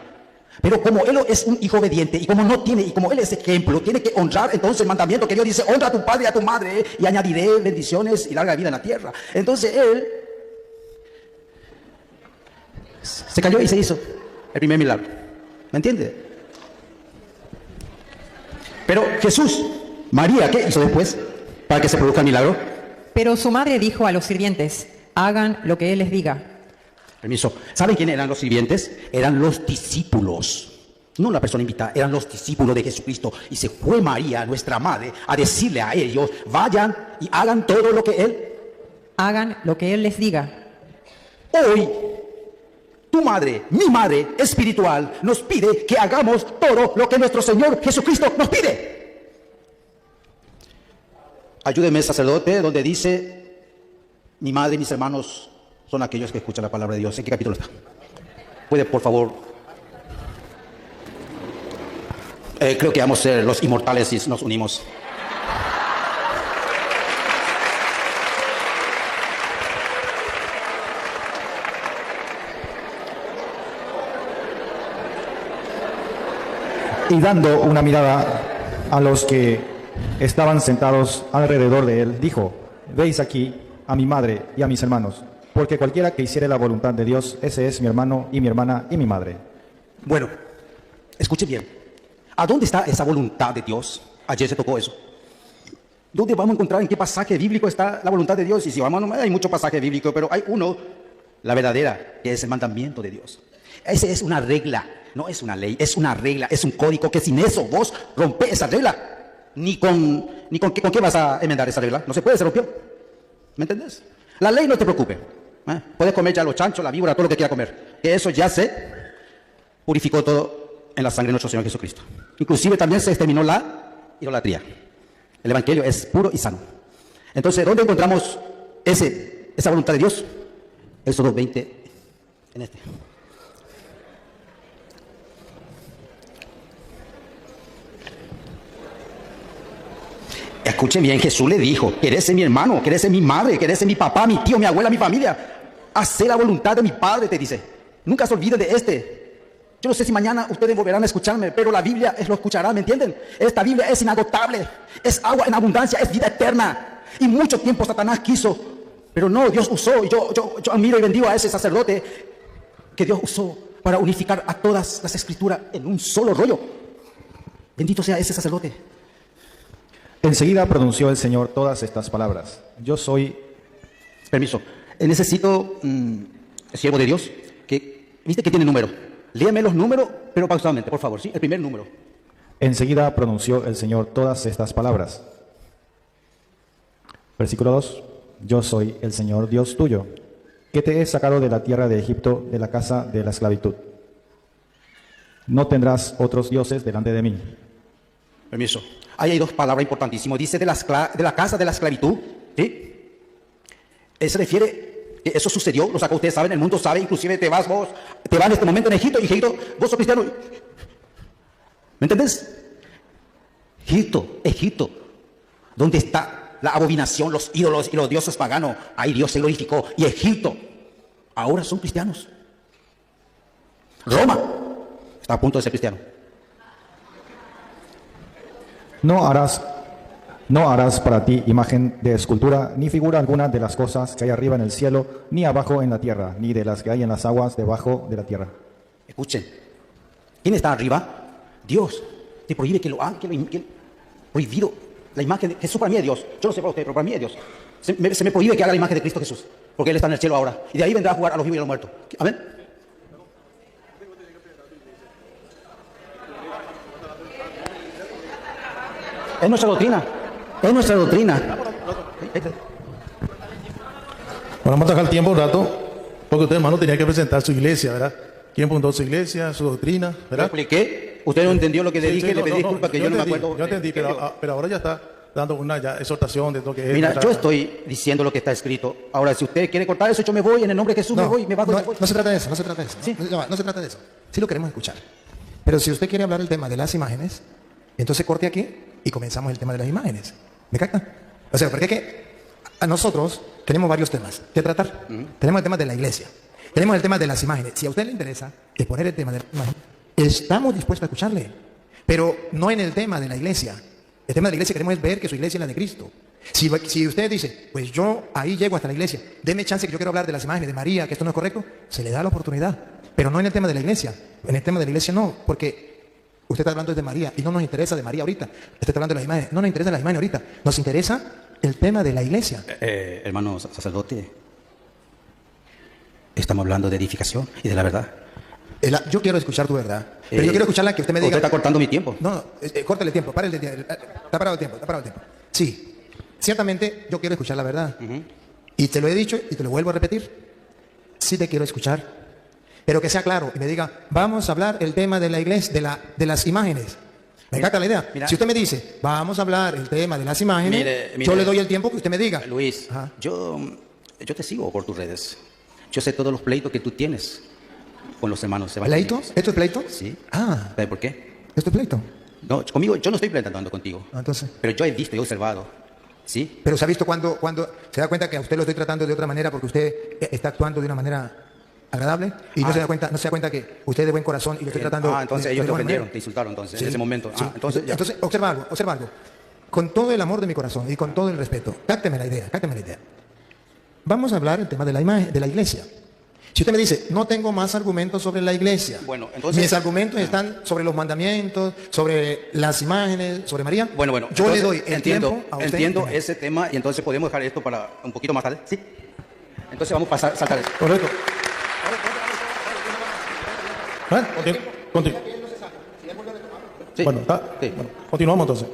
Speaker 5: Pero como él es un hijo obediente y como no tiene, y como él es ejemplo, tiene que honrar entonces el mandamiento que Dios dice, honra a tu padre y a tu madre y añadiré bendiciones y larga vida en la tierra. Entonces él se cayó y se hizo el primer milagro. ¿Me entiende? Pero Jesús, María, ¿qué hizo después para que se produzca el milagro?
Speaker 7: Pero su madre dijo a los sirvientes, hagan lo que él les diga.
Speaker 5: Permiso. ¿Saben quiénes eran los sirvientes? Eran los discípulos. No la persona invitada, eran los discípulos de Jesucristo. Y se fue María, nuestra madre, a decirle a ellos, vayan y hagan todo lo que él...
Speaker 7: Hagan lo que él les diga.
Speaker 5: Hoy, tu madre, mi madre espiritual, nos pide que hagamos todo lo que nuestro Señor Jesucristo nos pide. Ayúdeme, sacerdote, donde dice, mi madre y mis hermanos son aquellos que escuchan la palabra de Dios. ¿En qué capítulo está? ¿Puede, por favor? Creo que vamos a ser los inmortales si nos unimos.
Speaker 6: Y dando una mirada a los que estaban sentados alrededor de él, dijo, veis aquí a mi madre y a mis hermanos, porque cualquiera que hiciere la voluntad de Dios, ese es mi hermano y mi hermana y mi madre.
Speaker 5: Bueno, escuche bien. ¿A dónde está esa voluntad de Dios? Ayer se tocó eso. ¿Dónde vamos a encontrar, en qué pasaje bíblico está la voluntad de Dios? Y si vamos, hay muchos pasajes bíblicos, pero hay uno, la verdadera, que es el mandamiento de Dios. Esa es una regla, no es una ley, es una regla, es un código que sin eso vos rompés esa regla. ¿Con qué vas a enmendar esa regla? No se puede, se rompió. ¿Me entendés? La ley no te preocupe. Puedes comer ya los chanchos, la víbora, todo lo que quieras comer. Que eso ya se purificó todo en la sangre de nuestro Señor Jesucristo. Inclusive también se exterminó la idolatría. El Evangelio es puro y sano. Entonces, ¿dónde encontramos esa voluntad de Dios? Éxodo 20, en este. Escuchen bien, Jesús le dijo, ¿querés ser mi hermano? ¿Querés ser mi madre? ¿Querés ser mi papá, mi tío, mi abuela, mi familia? Hacé la voluntad de mi Padre, te dice. Nunca se olviden de este. Yo no sé si mañana ustedes volverán a escucharme, pero la Biblia lo escuchará, ¿me entienden? Esta Biblia es inagotable, es agua en abundancia, es vida eterna. Y mucho tiempo Satanás quiso, pero no, Dios usó. Y yo admiro y bendigo a ese sacerdote que Dios usó para unificar a todas las escrituras en un solo rollo. Bendito sea ese sacerdote.
Speaker 6: Enseguida pronunció el Señor todas estas palabras. Yo soy...
Speaker 5: Permiso. Necesito, siervo de Dios, viste que tiene número. Léame los números, pero pausadamente, por favor, ¿sí? El primer número.
Speaker 6: Enseguida pronunció el Señor todas estas palabras. Versículo 2. Yo soy el Señor Dios tuyo, que te he sacado de la tierra de Egipto, de la casa de la esclavitud. No tendrás otros dioses delante de mí.
Speaker 5: Permiso. Ahí hay dos palabras importantísimas. Dice de la casa de la esclavitud, ¿sí? Se refiere que eso sucedió, lo sacó, ustedes saben, el mundo sabe, inclusive te vas en este momento en Egipto, y Egipto, vos sos cristiano. ¿Me entendés? Egipto, donde está la abominación, los ídolos y los dioses paganos, ahí Dios se glorificó. Y Egipto, ahora son cristianos. Roma está a punto de ser cristiano.
Speaker 6: No harás para ti imagen de escultura, ni figura alguna de las cosas que hay arriba en el cielo, ni abajo en la tierra, ni de las que hay en las aguas debajo de la tierra.
Speaker 5: Escuchen, ¿quién está arriba? Dios. Te prohíbe que lo hagan, prohibido. La imagen de Jesús para mí es Dios. Yo no sé para ustedes, pero para mí es Dios. Se me prohíbe que haga la imagen de Cristo Jesús, porque Él está en el cielo ahora. Y de ahí vendrá a jugar a los vivos y a los muertos. Amén. Es nuestra doctrina. Es nuestra doctrina.
Speaker 8: Bueno, vamos a dejar el tiempo un rato, porque usted, hermano, tenía que presentar su iglesia, ¿verdad? ¿Quién fundó su iglesia, su doctrina,
Speaker 5: ¿Lo
Speaker 8: verdad?
Speaker 5: expliqué? ¿Usted no entendió lo que le dije? Le pedí disculpas que yo no me acuerdo.
Speaker 8: Yo entendí, pero ahora ya está dando una exhortación de lo que es.
Speaker 5: Mira, yo estoy diciendo lo que está escrito. Ahora, si usted quiere cortar eso, yo me voy. En el nombre de Jesús me voy, me bajo.
Speaker 3: No se trata de eso, no se trata de eso.
Speaker 5: Sí.
Speaker 3: No se trata de eso. Sí lo queremos escuchar. Pero si usted quiere hablar el tema de las imágenes, entonces corte aquí y comenzamos el tema de las imágenes. ¿Me capta? O sea, porque es que a nosotros tenemos varios temas que tratar. Tenemos el tema de la iglesia. Tenemos el tema de las imágenes. Si a usted le interesa exponer el tema de las imágenes, estamos dispuestos a escucharle. Pero no en el tema de la iglesia. El tema de la iglesia queremos es ver que su iglesia es la de Cristo. Si usted dice, pues yo ahí llego hasta la iglesia, deme chance que yo quiero hablar de las imágenes de María, que esto no es correcto, se le da la oportunidad. Pero no en el tema de la iglesia. En el tema de la iglesia no, porque usted está hablando de María y no nos interesa de María ahorita. Usted está hablando de las imágenes. No nos interesa las imágenes ahorita. Nos interesa el tema de la iglesia.
Speaker 5: Hermano sacerdote, estamos hablando de edificación y de la verdad.
Speaker 3: Yo quiero escuchar tu verdad. Pero yo quiero escuchar la que usted me diga.
Speaker 5: Usted está cortando mi tiempo.
Speaker 3: No, córtale el tiempo. Está parado el tiempo. Sí. Ciertamente yo quiero escuchar la verdad. Y te lo he dicho y te lo vuelvo a repetir. Sí te quiero escuchar.
Speaker 9: pero que sea claro y me diga, vamos a hablar el tema de la iglesia, de las imágenes. Me encanta la idea.
Speaker 5: Mira.
Speaker 9: Si usted me dice, vamos a hablar el tema de las imágenes,
Speaker 5: Mire,
Speaker 9: yo le doy el tiempo que usted me diga.
Speaker 5: Luis,
Speaker 9: Ajá.
Speaker 5: yo te sigo por tus redes. Yo sé todos los pleitos que tú tienes con los hermanos
Speaker 9: ¿Pleito?
Speaker 5: evangélicos.
Speaker 9: ¿Esto es pleito?
Speaker 5: Sí.
Speaker 9: Ah,
Speaker 5: ¿Sabes por qué?
Speaker 9: ¿esto es pleito?
Speaker 5: No, conmigo, yo no estoy pleitando contigo.
Speaker 9: Entonces,
Speaker 5: Pero yo he visto y he observado. ¿Sí?
Speaker 9: pero se ha visto cuando se da cuenta que a usted lo estoy tratando de otra manera porque usted está actuando de una manera agradable y no se da cuenta que usted es de buen corazón y lo estoy tratando
Speaker 5: Entonces
Speaker 9: de
Speaker 5: ellos te
Speaker 9: buena
Speaker 5: ofendieron,
Speaker 9: manera.
Speaker 5: te insultaron entonces,
Speaker 9: Sí,
Speaker 5: en ese momento.
Speaker 9: sí.
Speaker 5: Entonces, ya.
Speaker 9: Entonces, observa algo. Con todo el amor de mi corazón y con todo el respeto, cápteme la idea. Vamos a hablar el tema de la imagen, de la iglesia. Si usted me dice, no tengo más argumentos sobre la iglesia,
Speaker 5: Bueno, entonces-
Speaker 9: mis argumentos están sobre los mandamientos, sobre las imágenes, sobre María.
Speaker 5: Bueno,
Speaker 9: yo
Speaker 5: entonces,
Speaker 9: le doy el tiempo a usted.
Speaker 5: Entiendo ese tema y entonces podemos dejar esto para un poquito más tarde. ¿Sí? Entonces vamos a saltar eso.
Speaker 8: Correcto. Continúa.
Speaker 5: Sí.
Speaker 8: Bueno, está.
Speaker 5: Sí.
Speaker 8: Bueno, continuamos entonces.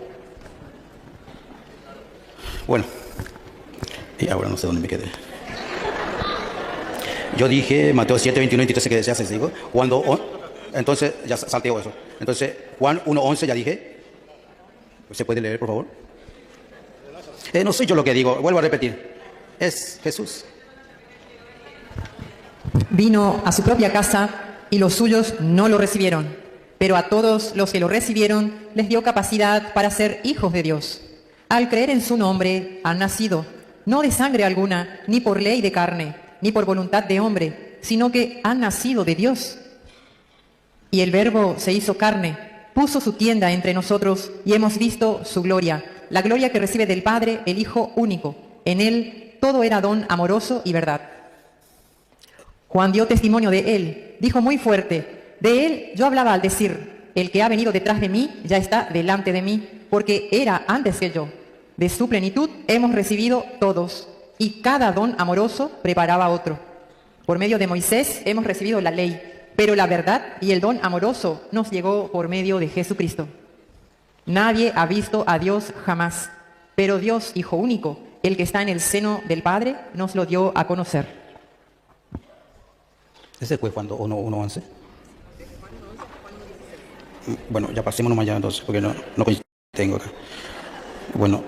Speaker 5: Bueno, y ahora no sé dónde me quedé. Yo dije Mateo 7, 21 y 23 que decía, se digo. Entonces, ya salteo eso. Entonces, Juan 1, 11 ya dije. ¿Se puede leer, por favor? No soy yo lo que digo, vuelvo a repetir. Es Jesús.
Speaker 7: Vino a su propia casa y los suyos no lo recibieron, pero a todos los que lo recibieron les dio capacidad para ser hijos de Dios. Al creer en su nombre han nacido, no de sangre alguna, ni por ley de carne, ni por voluntad de hombre, sino que han nacido de Dios. Y el Verbo se hizo carne, puso su tienda entre nosotros y hemos visto su gloria, la gloria que recibe del Padre el Hijo único. En él todo era don amoroso y verdad. Juan dio testimonio de él, dijo muy fuerte, de él yo hablaba al decir, el que ha venido detrás de mí ya está delante de mí, porque era antes que yo. De su plenitud hemos recibido todos, y cada don amoroso preparaba otro. Por medio de Moisés hemos recibido la ley, pero la verdad y el don amoroso nos llegó por medio de Jesucristo. Nadie ha visto a Dios jamás, pero Dios, Hijo único, el que está en el seno del Padre, nos lo dio a conocer.
Speaker 5: ¿Ese fue cuando 1:11? Bueno, ya pasemos nomás ya entonces, porque no tengo acá. Bueno,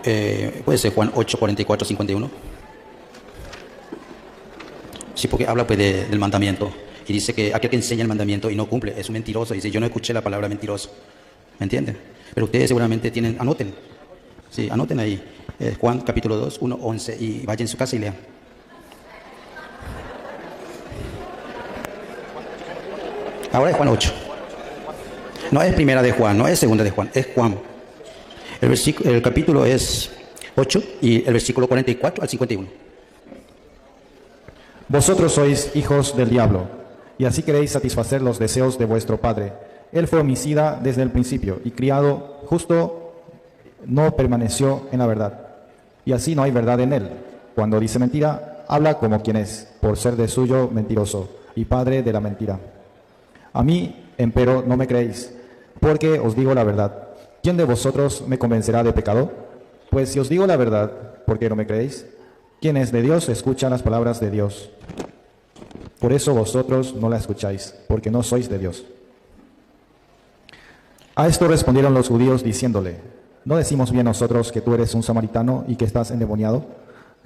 Speaker 5: puede ser Juan 8, 44, 51. Sí, porque habla pues del mandamiento. Y dice que aquel que enseña el mandamiento y no cumple es un mentiroso. Dice, yo no escuché la palabra mentiroso. ¿Me entienden? Pero ustedes seguramente tienen, anoten. Sí, anoten ahí. Juan capítulo 2, 1, 11. Y vayan a su casa y lean. Ahora es Juan 8. No es primera de Juan, no es segunda de Juan, es Juan. El capítulo es 8 y el versículo 44 al 51.
Speaker 6: Vosotros sois hijos del diablo, y así queréis satisfacer los deseos de vuestro padre. Él fue homicida desde el principio, y criado justo no permaneció en la verdad. Y así no hay verdad en él. Cuando dice mentira, habla como quien es, por ser de suyo mentiroso, y padre de la mentira. A mí, empero, no me creéis, porque os digo la verdad. ¿Quién de vosotros me convencerá de pecado? Pues si os digo la verdad, ¿por qué no me creéis? Quien es de Dios escucha las palabras de Dios. Por eso vosotros no la escucháis, porque no sois de Dios. A esto respondieron los judíos diciéndole, ¿no decimos bien nosotros que tú eres un samaritano y que estás endemoniado?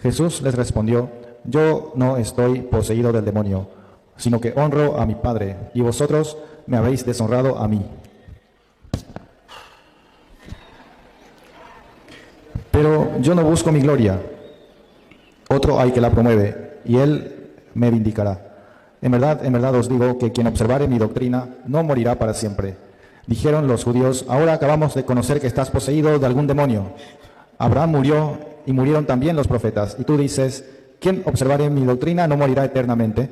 Speaker 6: Jesús les respondió, yo no estoy poseído del demonio, sino que honro a mi Padre, y vosotros me habéis deshonrado a mí. Pero yo no busco mi gloria, otro hay que la promueve, y él me vindicará. En verdad os digo que quien observare mi doctrina no morirá para siempre. Dijeron los judíos, ahora acabamos de conocer que estás poseído de algún demonio. Abraham murió y murieron también los profetas, y tú dices, quien observare mi doctrina no morirá eternamente.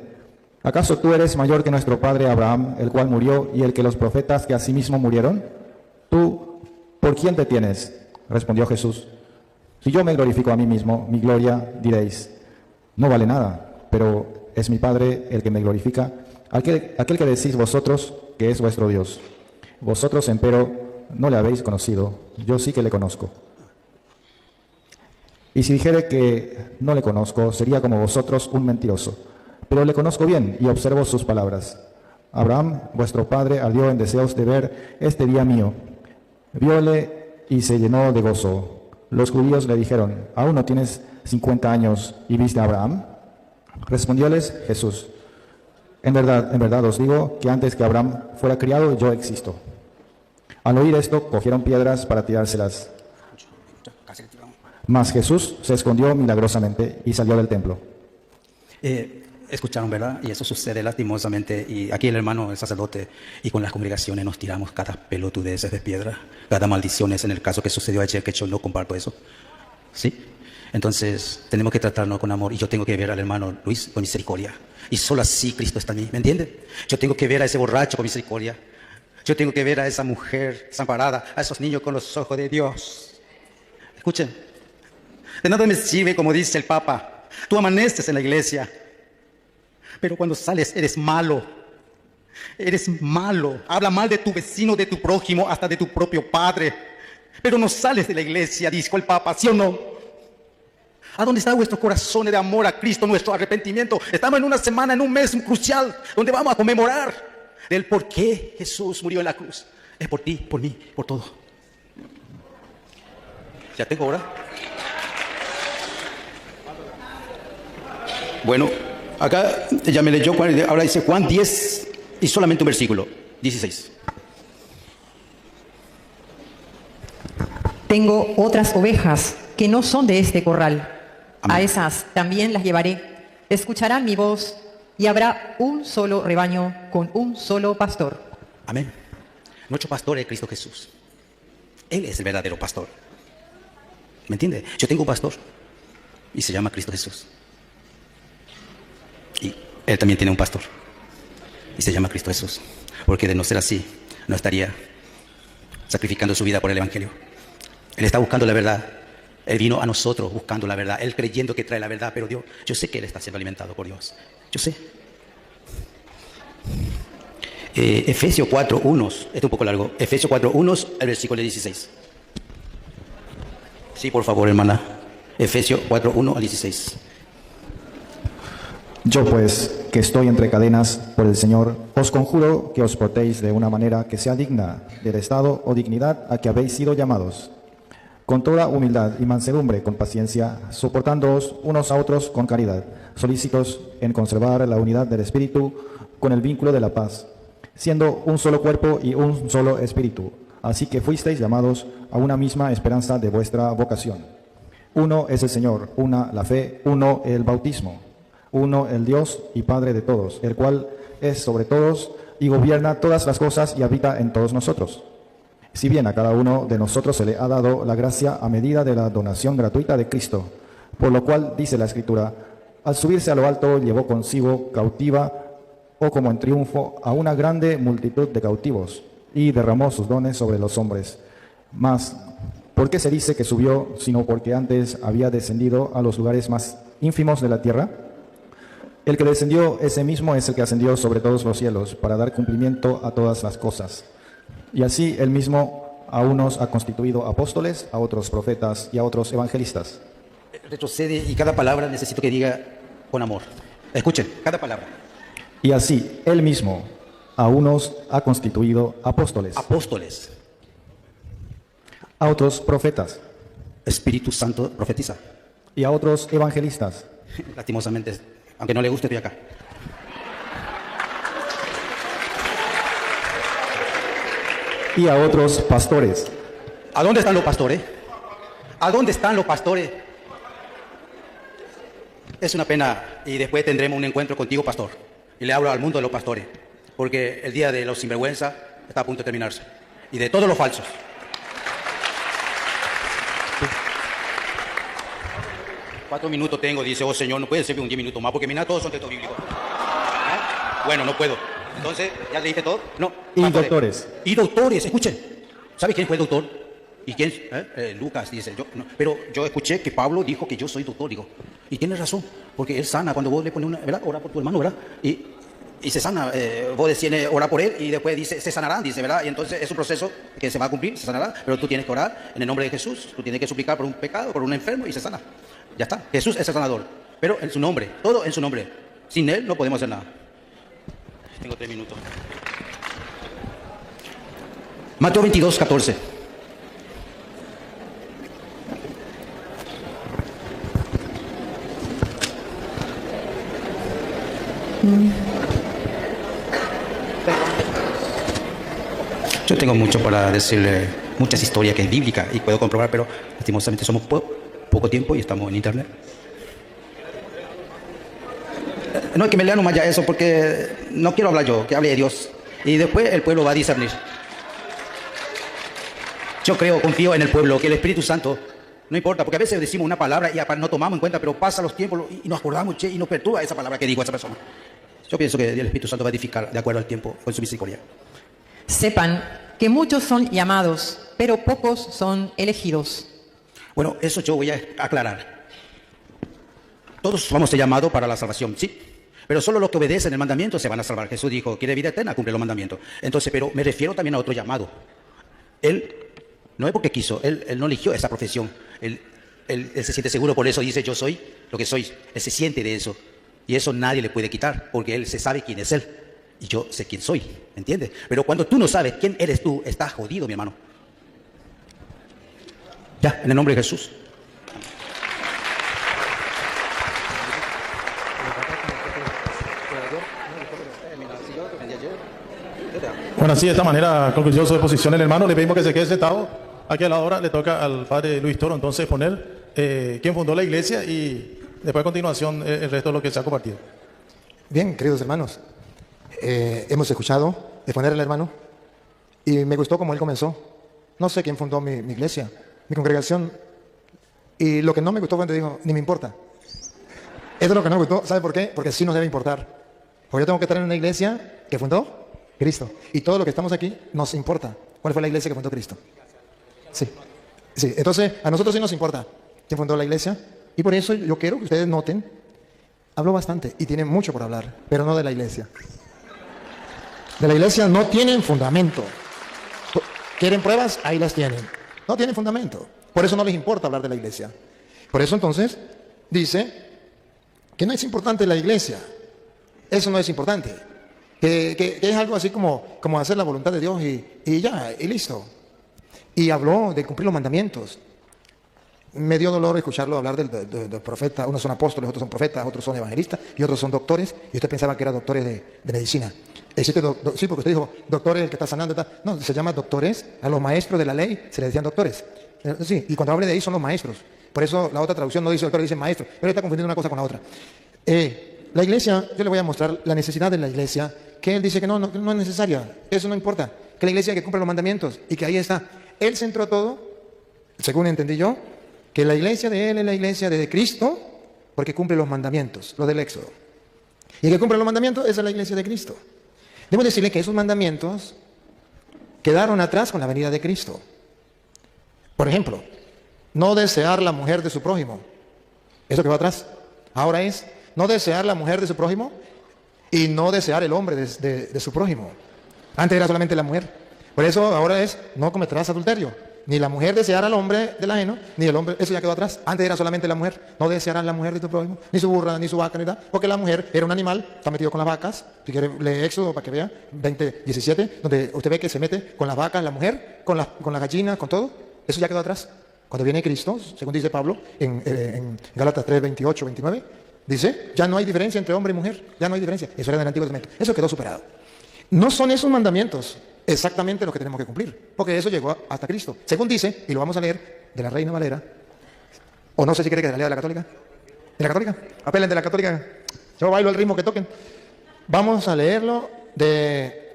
Speaker 6: ¿Acaso tú eres mayor que nuestro padre Abraham, el cual murió, y el que los profetas que asimismo murieron? ¿Tú por quién te tienes? Respondió Jesús. Si yo me glorifico a mí mismo, mi gloria, diréis, no vale nada, pero es mi Padre el que me glorifica, aquel que decís vosotros que es vuestro Dios. Vosotros, empero, no le habéis conocido, yo sí que le conozco. Y si dijere que no le conozco, sería como vosotros un mentiroso, pero le conozco bien y observo sus palabras. Abraham, vuestro padre, ardió en deseos de ver este día mío. Vióle y se llenó de gozo. Los judíos le dijeron, ¿aún no tienes 50 años y viste a Abraham? Respondióles Jesús, en verdad os digo que antes que Abraham fuera criado, yo existo. Al oír esto, cogieron piedras para tirárselas. Mas Jesús se escondió milagrosamente y salió del templo.
Speaker 5: Escucharon, ¿verdad? Y eso sucede lastimosamente. Y aquí el hermano, el sacerdote, y con las congregaciones nos tiramos cada pelotudeces de piedra, cada maldiciones en el caso que sucedió ayer, que yo no comparto eso. ¿Sí? Entonces, tenemos que tratarnos con amor. Y yo tengo que ver al hermano Luis con misericordia. Y solo así Cristo está en mí, ¿me entiende? Yo tengo que ver a ese borracho con misericordia. Yo tengo que ver a esa mujer desamparada, a esos niños con los ojos de Dios. Escuchen, de nada me sirve, como dice el Papa, tú amaneces en la iglesia, pero cuando sales eres malo. Eres malo. Habla mal de tu vecino, de tu prójimo, hasta de tu propio padre. Pero no sales de la iglesia, dijo el Papa, ¿sí o no? ¿A dónde está vuestro corazón de amor a Cristo, nuestro arrepentimiento? Estamos en una semana, en un mes crucial, donde vamos a conmemorar del por qué Jesús murió en la cruz. Es por ti, por mí, por todo. ¿Ya tengo hora? Bueno, acá ya me leyó, ahora dice Juan 10 y solamente un versículo, 16.
Speaker 7: Tengo otras ovejas que no son de este corral.
Speaker 5: Amén.
Speaker 7: A esas también las llevaré. Escucharán mi voz y habrá un solo rebaño con un solo pastor.
Speaker 5: Amén. Nuestro pastor es Cristo Jesús. Él es el verdadero pastor. ¿Me entiende? Yo tengo un pastor y se llama Cristo Jesús. Y él también tiene un pastor y se llama Cristo Jesús. Porque de no ser así, no estaría sacrificando su vida por el Evangelio. Él está buscando la verdad. Él vino a nosotros buscando la verdad. Él creyendo que trae la verdad. Pero Dios, yo sé que Él está siendo alimentado por Dios. Yo sé. Efesios 4:1. Este es un poco largo. Efesios 4:1, el versículo 16. Sí, por favor, hermana. Efesios 4:1 al 16.
Speaker 6: Yo pues, que estoy entre cadenas por el Señor, os conjuro que os portéis de una manera que sea digna del estado o dignidad a que habéis sido llamados, con toda humildad y mansedumbre, con paciencia, soportándoos unos a otros con caridad, solícitos en conservar la unidad del Espíritu con el vínculo de la paz, siendo un solo cuerpo y un solo Espíritu. Así que fuisteis llamados a una misma esperanza de vuestra vocación. Uno es el Señor, una la fe, uno el bautismo, uno el Dios y Padre de todos, el cual es sobre todos y gobierna todas las cosas y habita en todos nosotros. Si bien a cada uno de nosotros se le ha dado la gracia a medida de la donación gratuita de Cristo, por lo cual dice la Escritura, al subirse a lo alto llevó consigo cautiva o como en triunfo a una grande multitud de cautivos y derramó sus dones sobre los hombres. Mas, ¿por qué se dice que subió, sino porque antes había descendido a los lugares más ínfimos de la tierra? El que descendió, ese mismo es el que ascendió sobre todos los cielos para dar cumplimiento a todas las cosas. Y así él mismo a unos ha constituido apóstoles, a otros profetas y a otros evangelistas.
Speaker 5: Retrocede y cada palabra necesito que diga con amor. Escuchen, cada palabra.
Speaker 6: Y así él mismo a unos ha constituido apóstoles,
Speaker 5: Apóstoles.
Speaker 6: a otros profetas
Speaker 5: Espíritu Santo profetiza.
Speaker 6: y a otros evangelistas,
Speaker 5: Lastimosamente, aunque no le guste, estoy acá.
Speaker 6: y a otros pastores.
Speaker 5: ¿A dónde están los pastores? ¿A dónde están los pastores? Es una pena y después tendremos un encuentro contigo, pastor. Y le hablo al mundo de los pastores, porque el día de los sinvergüenza está a punto de terminarse. Y de todos los falsos. Cuatro minutos tengo, dice, oh Señor, no puede ser un 10 minutos más, porque mira, todos son textos bíblicos. Bueno, no puedo. Entonces, ¿ya leíste todo? No.
Speaker 6: Y
Speaker 5: pastores.
Speaker 6: doctores.
Speaker 5: Y doctores, escuchen. ¿Sabe quién fue el doctor? ¿Y quién? Lucas dice. Pero yo escuché que Pablo dijo que yo soy doctor, digo. Y tiene razón, porque él sana cuando vos le pones una, ¿verdad? Ora por tu hermano, ¿verdad? Y se sana. Vos decís, ora por él y después dice, se sanarán, dice, ¿verdad? Y entonces es un proceso que se va a cumplir, se sanará. Pero tú tienes que orar en el nombre de Jesús. Tú tienes que suplicar por un pecado, por un enfermo y se sana. Ya está. Jesús es el sanador. Pero en su nombre, todo en su nombre. Sin Él no podemos hacer nada. Tengo 3 minutos. Mateo 22, 14. Yo tengo mucho para decirle, muchas historias que es bíblica y puedo comprobar, pero lastimosamente somos poco tiempo y estamos en internet. No es que me lean nomás ya eso, porque no quiero hablar yo, que hable de Dios. Y después el pueblo va a discernir. Yo creo, confío en el pueblo, que el Espíritu Santo, no importa, porque a veces decimos una palabra y no tomamos en cuenta, pero pasan los tiempos y nos acordamos, che, y nos perturba esa palabra que dijo esa persona. Yo pienso que el Espíritu Santo va a edificar de acuerdo al tiempo, con su misericordia.
Speaker 7: Sepan que muchos son llamados, pero pocos son elegidos.
Speaker 5: Bueno, eso yo voy a aclarar. Todos vamos a ser llamados para la salvación, ¿sí? Pero solo los que obedecen el mandamiento se van a salvar. Jesús dijo, quiere vida eterna, cumple los mandamientos. Entonces, pero me refiero también a otro llamado. Él no es porque quiso, él no eligió esa profesión. Él se siente seguro, por eso dice, yo soy lo que soy. Él se siente de eso. Y eso nadie le puede quitar, porque él se sabe quién es él. Y yo sé quién soy, ¿entiendes? Pero cuando tú no sabes quién eres tú, estás jodido, mi hermano. Ya, en el nombre de Jesús.
Speaker 8: Bueno, así de esta manera concluyó su exposición el hermano. Le pedimos que se quede sentado. Aquí a la hora le toca al padre Luis Toro entonces poner quién fundó la iglesia y después a continuación el resto de lo que se ha compartido.
Speaker 9: Bien, queridos hermanos, hemos escuchado exponer al hermano y me gustó como él comenzó. No sé quién fundó mi iglesia, mi congregación, y lo que no me gustó fue cuando dijo, ni me importa. Eso es lo que no me gustó. ¿Sabe por qué? Porque sí nos debe importar. Porque yo tengo que estar en una iglesia que fundó Cristo. Y todo lo que estamos aquí nos importa. ¿Cuál fue la iglesia que fundó Cristo? Sí. Sí. Entonces, a nosotros sí nos importa quién fundó la iglesia. Y por eso yo quiero que ustedes noten, hablo bastante y tienen mucho por hablar, pero no de la iglesia. De la iglesia no tienen fundamento. ¿Quieren pruebas? Ahí las tienen. No tienen fundamento. Por eso no les importa hablar de la iglesia. Por eso entonces dice que no es importante la iglesia. Eso no es importante. Que es algo así como hacer la voluntad de Dios y ya, y listo. Y habló de cumplir los mandamientos. Me dio dolor escucharlo hablar del profeta. Unos son apóstoles, otros son profetas, otros son evangelistas y otros son doctores. Y usted pensaba que eran doctores de medicina. Existe sí, porque usted dijo, doctores el que está sanando. No, se llama doctores. A los maestros de la ley se les decían doctores. Sí, y cuando hable de ahí son los maestros. Por eso la otra traducción no dice doctor, dice maestro. Pero está confundiendo una cosa con la otra. La iglesia, yo le voy a mostrar la necesidad de la iglesia, que él dice que no es necesaria, eso no importa, que la iglesia que cumpla los mandamientos y que ahí está. Él centró todo, según entendí yo, que la iglesia de él es la iglesia de Cristo, porque cumple los mandamientos, los del Éxodo. Y el que cumple los mandamientos, esa es la iglesia de Cristo. Debo decirle que esos mandamientos quedaron atrás con la venida de Cristo. Por ejemplo, no desear la mujer de su prójimo, eso quedó atrás. Ahora es no desear la mujer de su prójimo y no desear el hombre de su prójimo. Antes era solamente la mujer. Por eso ahora es no cometerás adulterio. Ni la mujer deseará al hombre del ajeno, ni el hombre, eso ya quedó atrás. Antes era solamente la mujer. No desearás la mujer de tu prójimo, ni su burra, ni su vaca, ni nada. Porque la mujer era un animal, está metido con las vacas. Si quiere leer Éxodo para que vea, 20:17, donde usted ve que se mete con las vacas la mujer, con las gallinas, con todo. Eso ya quedó atrás. Cuando viene Cristo, según dice Pablo, en Gálatas 3:28, 29, dice, ya no hay diferencia entre hombre y mujer, ya no hay diferencia. Eso era del Antiguo Testamento. Eso quedó superado. No son esos mandamientos exactamente los que tenemos que cumplir, porque eso llegó hasta Cristo. Según dice, y lo vamos a leer de la Reina Valera, o no sé si quiere que la lea de la Católica. ¿De la Católica? Apelen de la Católica. Yo bailo al ritmo que toquen. Vamos a leerlo de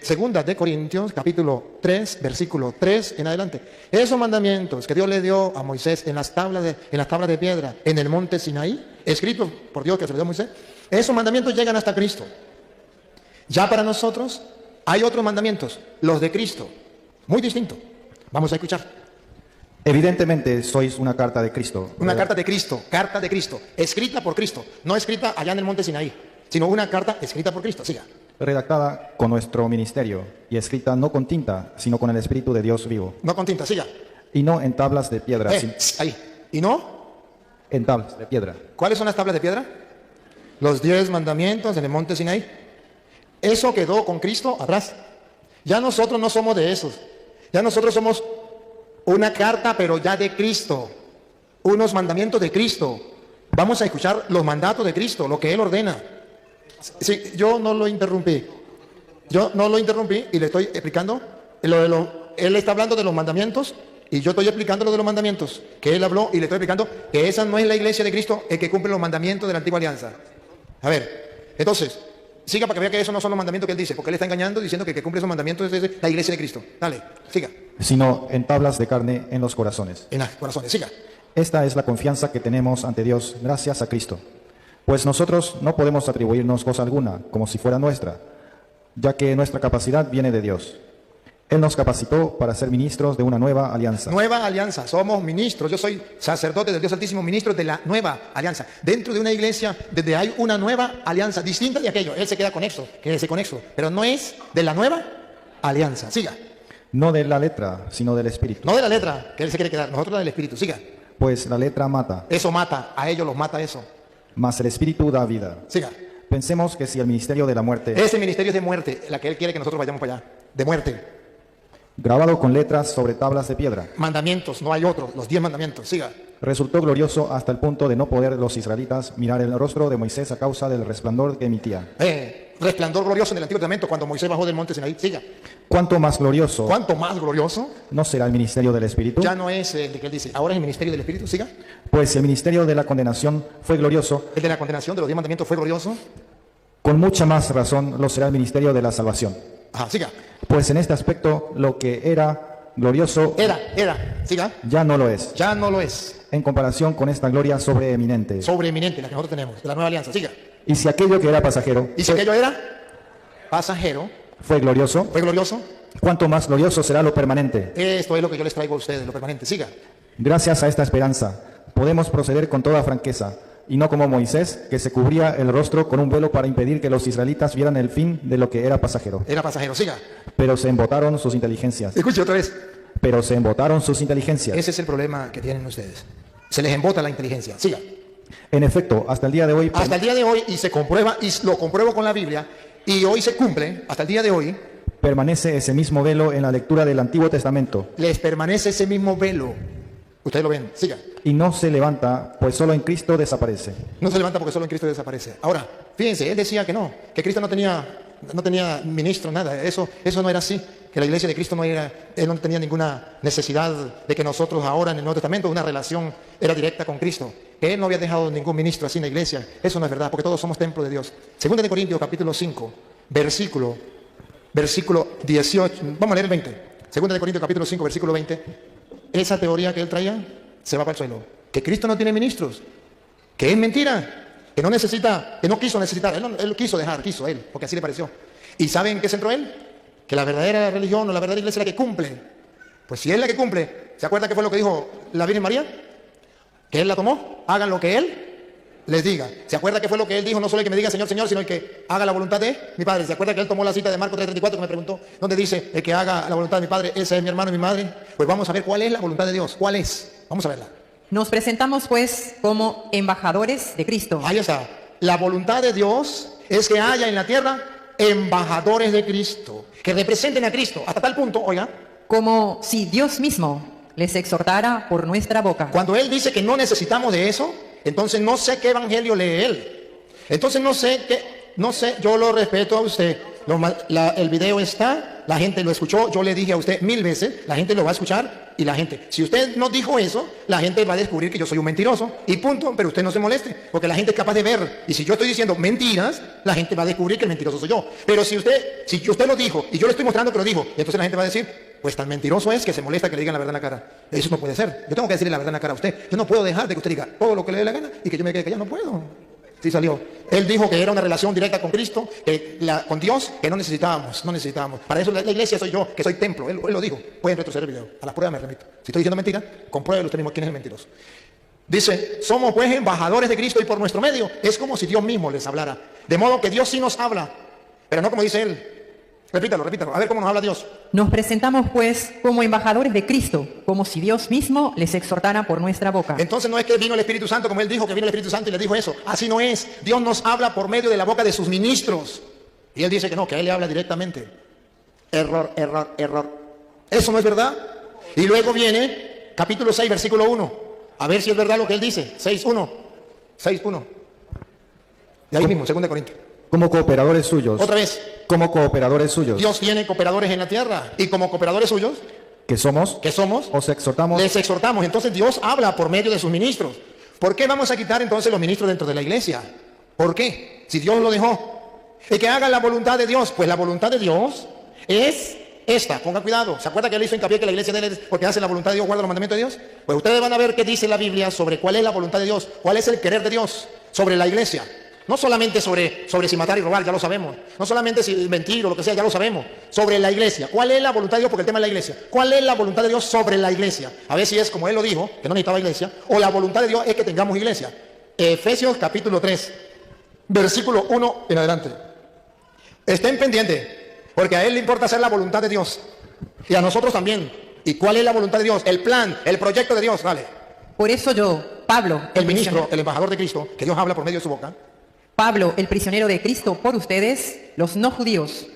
Speaker 9: Segunda de Corintios, capítulo 3, versículo 3 en adelante. Esos mandamientos que Dios le dio a Moisés en las tablas de piedra en el monte Sinaí, escritos por Dios que se le dio a Moisés, esos mandamientos llegan hasta Cristo. Ya para nosotros hay otros mandamientos, los de Cristo, muy distintos. Vamos a escuchar.
Speaker 6: Evidentemente sois una carta de Cristo.
Speaker 9: Una carta de Cristo, escrita por Cristo, no escrita allá en el monte Sinaí, sino una carta escrita por Cristo. Siga.
Speaker 6: Redactada con nuestro ministerio y escrita no con tinta, sino con el Espíritu de Dios vivo.
Speaker 9: No con tinta, siga.
Speaker 6: Y no en tablas de piedra.
Speaker 9: Ahí. ¿Y no?
Speaker 6: En tablas de piedra.
Speaker 9: ¿Cuáles son las tablas de piedra? los 10 mandamientos en el monte Sinaí. Eso quedó con Cristo atrás. Ya nosotros no somos de esos. Ya nosotros somos una carta, pero ya de Cristo. Unos mandamientos de Cristo. Vamos a escuchar los mandatos de Cristo, lo que Él ordena. Sí, yo no lo interrumpí. Yo no lo interrumpí y le estoy explicando. Él está hablando de los mandamientos y yo estoy explicando lo de los mandamientos. Que Él habló y le estoy explicando que esa no es la iglesia de Cristo, el que cumple los mandamientos de la antigua alianza. A ver, entonces, siga para que vea que esos no son los mandamientos que Él dice, porque Él está engañando diciendo que el que cumple esos mandamientos es la iglesia de Cristo. Dale, siga.
Speaker 6: Sino en tablas de carne en los corazones.
Speaker 9: En los corazones, siga.
Speaker 6: Esta es la confianza que tenemos ante Dios gracias a Cristo. Pues nosotros no podemos atribuirnos cosa alguna como si fuera nuestra, ya que nuestra capacidad viene de Dios. Él nos capacitó para ser ministros de una nueva alianza.
Speaker 9: Nueva alianza, somos ministros. Yo soy sacerdote del Dios Altísimo, ministro de la nueva alianza. Dentro de una iglesia, donde hay una nueva alianza, distinta de aquello. Él se queda conexo, pero no es de la nueva alianza. Siga.
Speaker 6: No de la letra, sino del Espíritu.
Speaker 9: No de la letra, que Él se quiere quedar, nosotros del Espíritu. Siga.
Speaker 6: Pues la letra mata,
Speaker 9: Eso mata, a ellos los mata eso.
Speaker 6: mas el Espíritu da vida.
Speaker 9: Siga.
Speaker 6: Pensemos que si el ministerio de la muerte,
Speaker 9: Ese ministerio es de muerte, la que Él quiere que nosotros vayamos para allá. De muerte.
Speaker 6: grabado con letras sobre tablas de piedra,
Speaker 9: Mandamientos, no hay otros, los 10 mandamientos. Siga.
Speaker 6: resultó glorioso hasta el punto de no poder los israelitas mirar el rostro de Moisés a causa del resplandor que emitía.
Speaker 9: Resplandor glorioso en el Antiguo Testamento cuando Moisés bajó del monte Sinaí. Siga.
Speaker 6: ¿Cuánto más glorioso
Speaker 9: ¿Cuánto más glorioso?
Speaker 6: no será el ministerio del Espíritu?
Speaker 9: Ya no es el de que Él dice, ahora es el ministerio del Espíritu. Siga.
Speaker 6: Pues el ministerio de la condenación fue glorioso,
Speaker 9: El de la condenación de los 10 mandamientos fue glorioso.
Speaker 6: con mucha más razón lo será el ministerio de la salvación.
Speaker 9: Ajá, siga.
Speaker 6: Pues en este aspecto lo que era glorioso
Speaker 9: Era, siga.
Speaker 6: ya no lo es,
Speaker 9: Ya no lo es.
Speaker 6: en comparación con esta gloria sobreeminente.
Speaker 9: Sobreeminente, la que nosotros tenemos, de la nueva alianza. Siga.
Speaker 6: Y si aquello que era pasajero
Speaker 9: Y si aquello era pasajero,
Speaker 6: fue glorioso,
Speaker 9: fue glorioso,
Speaker 6: cuánto más glorioso será lo permanente.
Speaker 9: esto es lo que yo les traigo a ustedes, lo permanente. Siga.
Speaker 6: Gracias a esta esperanza podemos proceder con toda franqueza, y no como Moisés, que se cubría el rostro con un velo para impedir que los israelitas vieran el fin de lo que era pasajero.
Speaker 9: Era pasajero. Siga.
Speaker 6: Pero se embotaron sus inteligencias.
Speaker 9: Escuche otra vez.
Speaker 6: Pero se embotaron sus inteligencias.
Speaker 9: Ese es el problema que tienen ustedes. Se les embota la inteligencia. Siga.
Speaker 6: En efecto, hasta el día de hoy,
Speaker 9: Hasta el día de hoy, y se comprueba, y lo compruebo con la Biblia, y hoy se cumple, hasta el día de hoy,
Speaker 6: permanece ese mismo velo en la lectura del Antiguo Testamento,
Speaker 9: les permanece ese mismo velo. Ustedes lo ven. Siga.
Speaker 6: y no se levanta, pues solo en Cristo desaparece.
Speaker 9: No se levanta porque solo en Cristo desaparece. Ahora, fíjense, él decía que no, que Cristo no tenía ministro, nada. Eso no era así. Que la iglesia de Cristo él no tenía ninguna necesidad de que nosotros ahora en el Nuevo Testamento una relación era directa con Cristo. Que él no había dejado ningún ministro así en la iglesia. Eso no es verdad, porque todos somos templo de Dios. Segunda de Corintios, capítulo 5, versículo 18. Vamos a leer el 20. Segunda de Corintios, capítulo 5, versículo 20. Esa teoría que él traía se va para el suelo. Que Cristo no tiene ministros. Que es mentira. Que no necesita, que no quiso necesitar. Él quiso dejar, él, porque así le pareció. ¿Y saben qué centró él? Que la verdadera religión o la verdadera iglesia es la que cumple. Pues si es la que cumple, ¿se acuerdan qué fue lo que dijo la Virgen María? Que él la tomó, hagan lo que él les diga. ¿Se acuerda qué fue lo que él dijo? No solo el que me diga Señor, Señor, sino el que haga la voluntad de mi Padre. ¿Se acuerda que él tomó la cita de Marcos 3:34 que me preguntó? ¿Dónde dice el que haga la voluntad de mi Padre? Ese es mi hermano y mi madre. Pues vamos a ver cuál es la voluntad de Dios. ¿Cuál es? Vamos a verla.
Speaker 7: Nos presentamos pues como embajadores de Cristo.
Speaker 9: Ahí está. La voluntad de Dios es que haya en la tierra embajadores de Cristo, que representen a Cristo, hasta tal punto, oiga,
Speaker 7: Como si Dios mismo les exhortara por nuestra boca.
Speaker 9: cuando Él dice que no necesitamos de eso, entonces no sé qué evangelio lee Él. Entonces no sé, yo lo respeto a usted. El video está, la gente lo escuchó, yo le dije a usted 1000 veces, la gente lo va a escuchar y la gente, si usted no dijo eso, la gente va a descubrir que yo soy un mentiroso y punto, pero usted no se moleste, porque la gente es capaz de ver, y si yo estoy diciendo mentiras, la gente va a descubrir que el mentiroso soy yo. Pero si usted lo dijo y yo le estoy mostrando que lo dijo, y entonces la gente va a decir, pues tan mentiroso es que se molesta que le digan la verdad en la cara. Eso no puede ser. Yo tengo que decirle la verdad en la cara a usted. Yo no puedo dejar de que usted diga todo lo que le dé la gana y que yo me quede callado. No puedo. Sí salió. Él dijo que era una relación directa con Cristo, con Dios, que no necesitábamos. Para eso la iglesia soy yo, que soy templo. Él lo dijo. Pueden retroceder el video. A la prueba me remito. Si estoy diciendo mentira, compruébelo usted mismo quién es el mentiroso. Dice, somos pues embajadores de Cristo y por nuestro medio es como si Dios mismo les hablara. De modo que Dios sí nos habla, pero no como dice Él. Repítalo, repítalo. A ver cómo nos habla Dios.
Speaker 7: Nos presentamos pues como embajadores de Cristo, como si Dios mismo les exhortara por nuestra boca.
Speaker 9: Entonces no es que vino el Espíritu Santo, como él dijo que vino el Espíritu Santo y le dijo eso. Así no es. Dios nos habla por medio de la boca de sus ministros. Y él dice que no, que a él le habla directamente. Error, error, error. Eso no es verdad. Y luego viene capítulo 6, versículo 1. A ver si es verdad lo que él dice. 6.1. 6.1. De ahí mismo, 2 Corintios.
Speaker 6: Como cooperadores suyos.
Speaker 9: Otra vez.
Speaker 6: Como cooperadores suyos.
Speaker 9: Dios tiene cooperadores en la tierra. Y como cooperadores suyos,
Speaker 6: Que somos.
Speaker 9: ¿qué somos?
Speaker 6: Os exhortamos.
Speaker 9: Les exhortamos. Entonces Dios habla por medio de sus ministros. ¿Por qué vamos a quitar entonces los ministros dentro de la iglesia? ¿Por qué? Si Dios lo dejó. Y que hagan la voluntad de Dios. Pues la voluntad de Dios es esta. Ponga cuidado. ¿Se acuerda que él hizo hincapié que la iglesia de él es porque hace la voluntad de Dios, guarda los mandamientos de Dios? Pues ustedes van a ver qué dice la Biblia sobre cuál es la voluntad de Dios, cuál es el querer de Dios sobre la iglesia. No solamente sobre si matar y robar, ya lo sabemos. No solamente si mentir o lo que sea, ya lo sabemos. Sobre la iglesia. ¿Cuál es la voluntad de Dios? Porque el tema es la iglesia. ¿Cuál es la voluntad de Dios sobre la iglesia? A ver si es como él lo dijo, que no necesitaba iglesia, o la voluntad de Dios es que tengamos iglesia. Efesios capítulo 3, versículo 1 en adelante. Estén pendientes, porque a él le importa hacer la voluntad de Dios. Y a nosotros también. ¿Y cuál es la voluntad de Dios? El plan, el proyecto de Dios. Dale.
Speaker 7: Por eso yo, Pablo,
Speaker 9: El ministro, el embajador de Cristo, que Dios habla por medio de su boca.
Speaker 7: Pablo, el prisionero de Cristo por ustedes, los no judíos,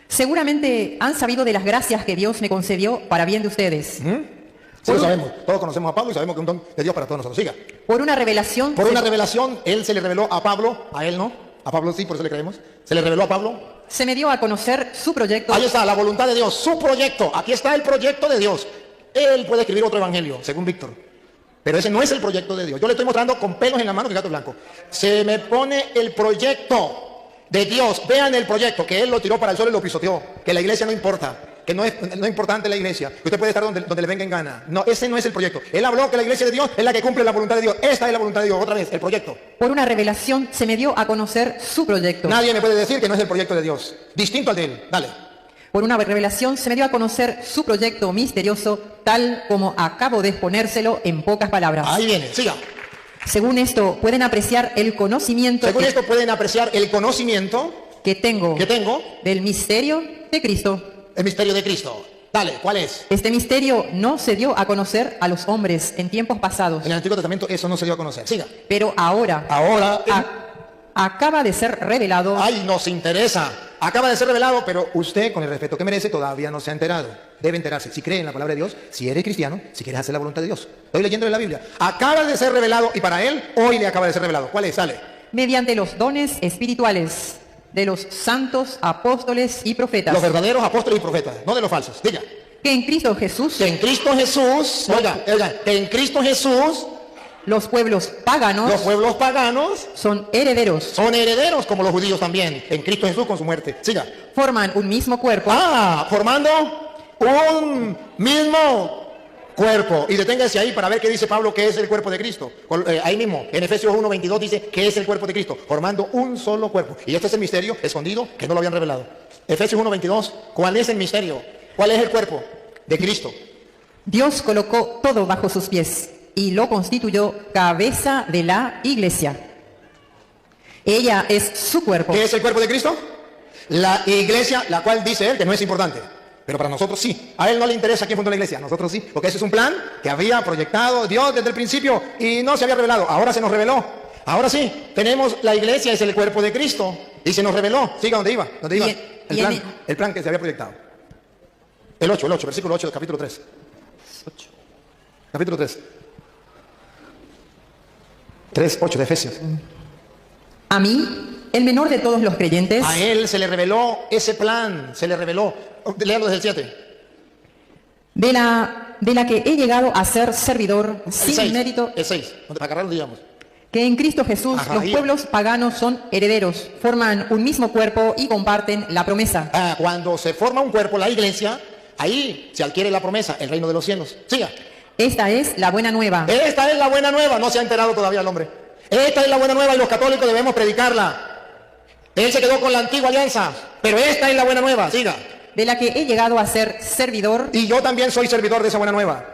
Speaker 7: seguramente han sabido de las gracias que Dios me concedió para bien de ustedes.
Speaker 9: Sí lo sabemos. Todos conocemos a Pablo y sabemos que es un don de Dios para todos nosotros. Siga.
Speaker 7: Por una revelación.
Speaker 9: Por una revelación, él se le reveló a Pablo, a él no. A Pablo sí, por eso le creemos. Se le reveló a Pablo.
Speaker 7: Se me dio a conocer su proyecto.
Speaker 9: Ahí está, la voluntad de Dios, su proyecto. Aquí está el proyecto de Dios. Él puede escribir otro evangelio, según Víctor. Pero ese no es el proyecto de Dios. Yo le estoy mostrando con pelos en la mano que gato blanco. Se me pone el proyecto de Dios. Vean el proyecto, que él lo tiró para el sol y lo pisoteó. Que la iglesia no importa. Que no es importante la iglesia. Que usted puede estar donde le venga en gana. No, ese no es el proyecto. Él habló que la iglesia de Dios es la que cumple la voluntad de Dios. Esta es la voluntad de Dios. Otra vez, el proyecto.
Speaker 7: Por una revelación se me dio a conocer su proyecto.
Speaker 9: Nadie me puede decir que no es el proyecto de Dios. Distinto al de él. Dale.
Speaker 7: Por una revelación se me dio a conocer su proyecto misterioso, tal como acabo de exponérselo en pocas palabras.
Speaker 9: Ahí viene, siga.
Speaker 7: Según esto, pueden apreciar el conocimiento
Speaker 9: Según esto pueden apreciar el conocimiento
Speaker 7: que tengo
Speaker 9: del
Speaker 7: misterio de Cristo.
Speaker 9: El misterio de Cristo. Dale, ¿cuál es?
Speaker 7: Este misterio no se dio a conocer a los hombres en tiempos pasados.
Speaker 9: En el Antiguo Testamento eso no se dio a conocer. Siga.
Speaker 7: Pero ahora acaba de ser revelado.
Speaker 9: Ay, nos interesa. Acaba de ser revelado, pero usted, con el respeto que merece, todavía no se ha enterado. Debe enterarse. Si cree en la palabra de Dios, si eres cristiano, si quieres hacer la voluntad de Dios. Estoy leyendo en la Biblia. Acaba de ser revelado y para él, hoy le acaba de ser revelado. ¿Cuál es? Sale.
Speaker 7: Mediante los dones espirituales de los santos apóstoles y profetas.
Speaker 9: Los verdaderos apóstoles y profetas, no de los falsos. Diga.
Speaker 7: Que en Cristo Jesús.
Speaker 9: Que en Cristo Jesús. Oiga, que en Cristo Jesús.
Speaker 7: Los pueblos paganos.
Speaker 9: Los pueblos paganos.
Speaker 7: Son herederos.
Speaker 9: Son herederos como los judíos también. En Cristo Jesús con su muerte. Siga.
Speaker 7: Forman un mismo cuerpo.
Speaker 9: Formando un mismo cuerpo. Y deténgase ahí para ver qué dice Pablo que es el cuerpo de Cristo. Ahí mismo, en Efesios 1:22 dice que es el cuerpo de Cristo. Formando un solo cuerpo. Y este es el misterio escondido que no lo habían revelado. Efesios 1:22. ¿Cuál es el misterio? ¿Cuál es el cuerpo de Cristo?
Speaker 7: Dios colocó todo bajo sus pies y lo constituyó cabeza de la iglesia. Ella es su cuerpo.
Speaker 9: ¿Qué es el cuerpo de Cristo? La iglesia, la cual dice él que no es importante. Pero para nosotros sí. A él no le interesa quién fundó la iglesia. A nosotros sí. Porque ese es un plan que había proyectado Dios desde el principio y no se había revelado. Ahora se nos reveló. Ahora sí. Tenemos la iglesia, es el cuerpo de Cristo. Y se nos reveló. Siga donde iba. ¿Dónde iba? El plan que se había proyectado. El 8, versículo 8 del capítulo 3. Capítulo 3. 3:8 de Efesios.
Speaker 7: A mí, el menor de todos los creyentes.
Speaker 9: A él se le reveló ese plan, se le reveló. Léalo desde el 7.
Speaker 7: De la que he llegado a ser servidor sin mérito.
Speaker 9: El 6, para agarrarlo digamos.
Speaker 7: Que en Cristo Jesús los
Speaker 9: ahí.
Speaker 7: pueblos paganos son herederos, forman un mismo cuerpo y comparten la promesa.
Speaker 9: Cuando se forma un cuerpo, la iglesia, ahí se adquiere la promesa, el reino de los cielos. Siga.
Speaker 7: Esta es la buena nueva.
Speaker 9: Esta es la buena nueva, no se ha enterado todavía el hombre. Esta es la buena nueva y los católicos debemos predicarla. Él se quedó con la antigua alianza, pero esta es la buena nueva. Siga.
Speaker 7: De la que he llegado a ser servidor.
Speaker 9: Y yo también soy servidor de esa buena nueva.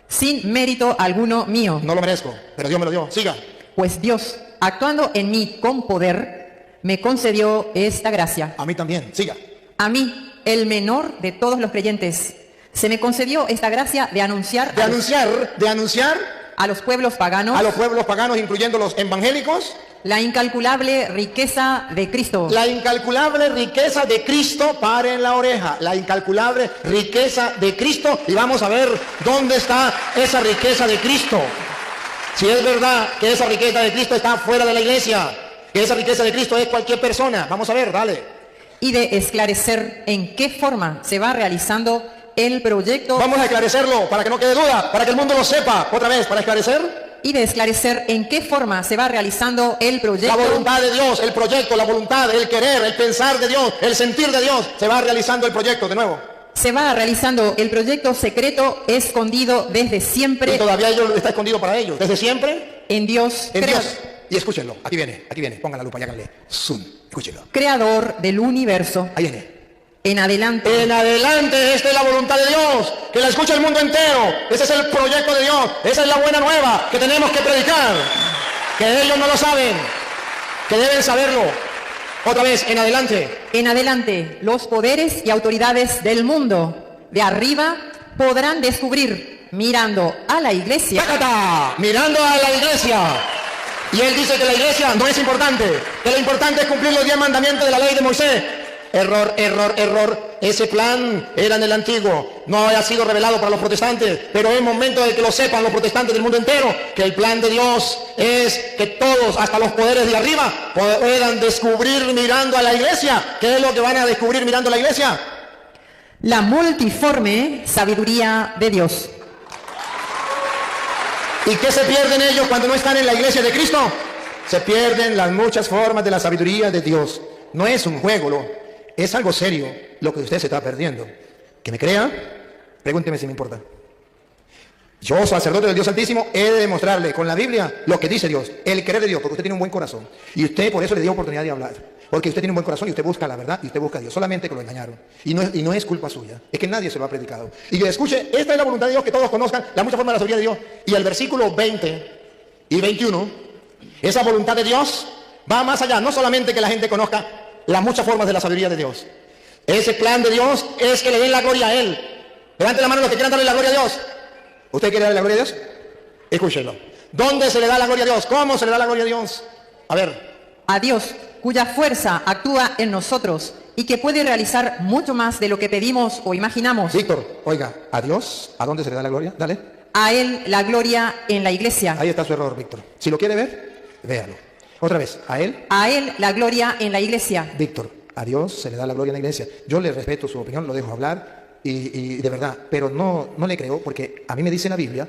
Speaker 7: Sin mérito alguno mío.
Speaker 9: No lo merezco, pero Dios me lo dio. Siga.
Speaker 7: Pues Dios, actuando en mí con poder, me concedió esta gracia.
Speaker 9: A mí también. Siga.
Speaker 7: A mí, el menor de todos los creyentes, se me concedió esta gracia de anunciar
Speaker 9: De anunciar
Speaker 7: a los pueblos paganos
Speaker 9: a los pueblos paganos, incluyendo los evangélicos,
Speaker 7: la incalculable riqueza de Cristo.
Speaker 9: la incalculable riqueza de Cristo. Paren la oreja, la incalculable riqueza de Cristo. Y vamos a ver dónde está esa riqueza de Cristo. Si es verdad que esa riqueza de Cristo está fuera de la iglesia, que esa riqueza de Cristo es cualquier persona. Vamos a ver, dale.
Speaker 7: Y de esclarecer en qué forma se va realizando el proyecto.
Speaker 9: Vamos a esclarecerlo para que no quede duda, para que el mundo lo sepa. Otra vez, para esclarecer
Speaker 7: Y de esclarecer en qué forma se va realizando el proyecto.
Speaker 9: la voluntad de Dios, el proyecto, la voluntad, el querer, el pensar de Dios, el sentir de Dios. Se va realizando el proyecto de nuevo.
Speaker 7: Se va realizando el proyecto secreto escondido desde
Speaker 9: Y
Speaker 7: siempre
Speaker 9: todavía está escondido para ellos. Desde siempre
Speaker 7: en Dios,
Speaker 9: en Dios. Y escúchenlo. Aquí viene. Pongan la lupa y háganle zoom. Escúchenlo.
Speaker 7: creador del universo.
Speaker 9: Ahí viene.
Speaker 7: En adelante.
Speaker 9: En adelante, esta es la voluntad de Dios, que la escuche el mundo entero. Ese es el proyecto de Dios, esa es la buena nueva que tenemos que predicar, que ellos no lo saben, que deben saberlo. Otra vez, en adelante.
Speaker 7: En adelante, los poderes y autoridades del mundo de arriba podrán descubrir, mirando a la iglesia,
Speaker 9: ¡Tácata! Mirando a la iglesia. Y él dice que la iglesia no es importante, que lo importante es cumplir los 10 mandamientos de la ley de Moisés. Error, error, error. Ese plan era en el antiguo, no ha sido revelado para los protestantes, pero es momento de que lo sepan los protestantes del mundo entero, que el plan de Dios es que todos, hasta los poderes de arriba, puedan descubrir mirando a la iglesia. ¿Qué es lo que van a descubrir mirando a la iglesia?
Speaker 7: la multiforme sabiduría de Dios.
Speaker 9: ¿Y qué se pierden ellos cuando no están en la iglesia de Cristo? Se pierden las muchas formas de la sabiduría de Dios. No es un juego, es algo serio lo que usted se está perdiendo. ¿Que me crea? Pregúnteme si me importa. Yo, sacerdote del Dios Altísimo, he de demostrarle con la Biblia lo que dice Dios, el querer de Dios, porque usted tiene un buen corazón. Y usted por eso le dio oportunidad de hablar. Porque usted tiene un buen corazón y usted busca la verdad y usted busca a Dios. Solamente que lo engañaron. Y no es culpa suya. Es que nadie se lo ha predicado. Y que escuche, esta es la voluntad de Dios, que todos conozcan la mucha forma de la sabiduría de Dios. Y el versículo 20 y 21, esa voluntad de Dios va más allá. No solamente que la gente conozca las muchas formas de la sabiduría de Dios. Ese plan de Dios es que le den la gloria a Él. Levante la mano los que quieran darle la gloria a Dios. ¿Usted quiere darle la gloria a Dios? Escúchenlo. ¿Dónde se le da la gloria a Dios? ¿Cómo se le da la gloria a Dios? A ver.
Speaker 7: A Dios, cuya fuerza actúa en nosotros y que puede realizar mucho más de lo que pedimos o imaginamos.
Speaker 9: Víctor, oiga, ¿a Dios? ¿A dónde se le da la gloria? Dale.
Speaker 7: A Él la gloria en la iglesia.
Speaker 9: Ahí está su error, Víctor. Si lo quiere ver, véalo. Otra vez, ¿a Él?
Speaker 7: A Él la gloria en la iglesia.
Speaker 9: Víctor, a Dios se le da la gloria en la iglesia. Yo le respeto su opinión, lo dejo hablar y de verdad, pero no le creo, porque a mí me dice en la Biblia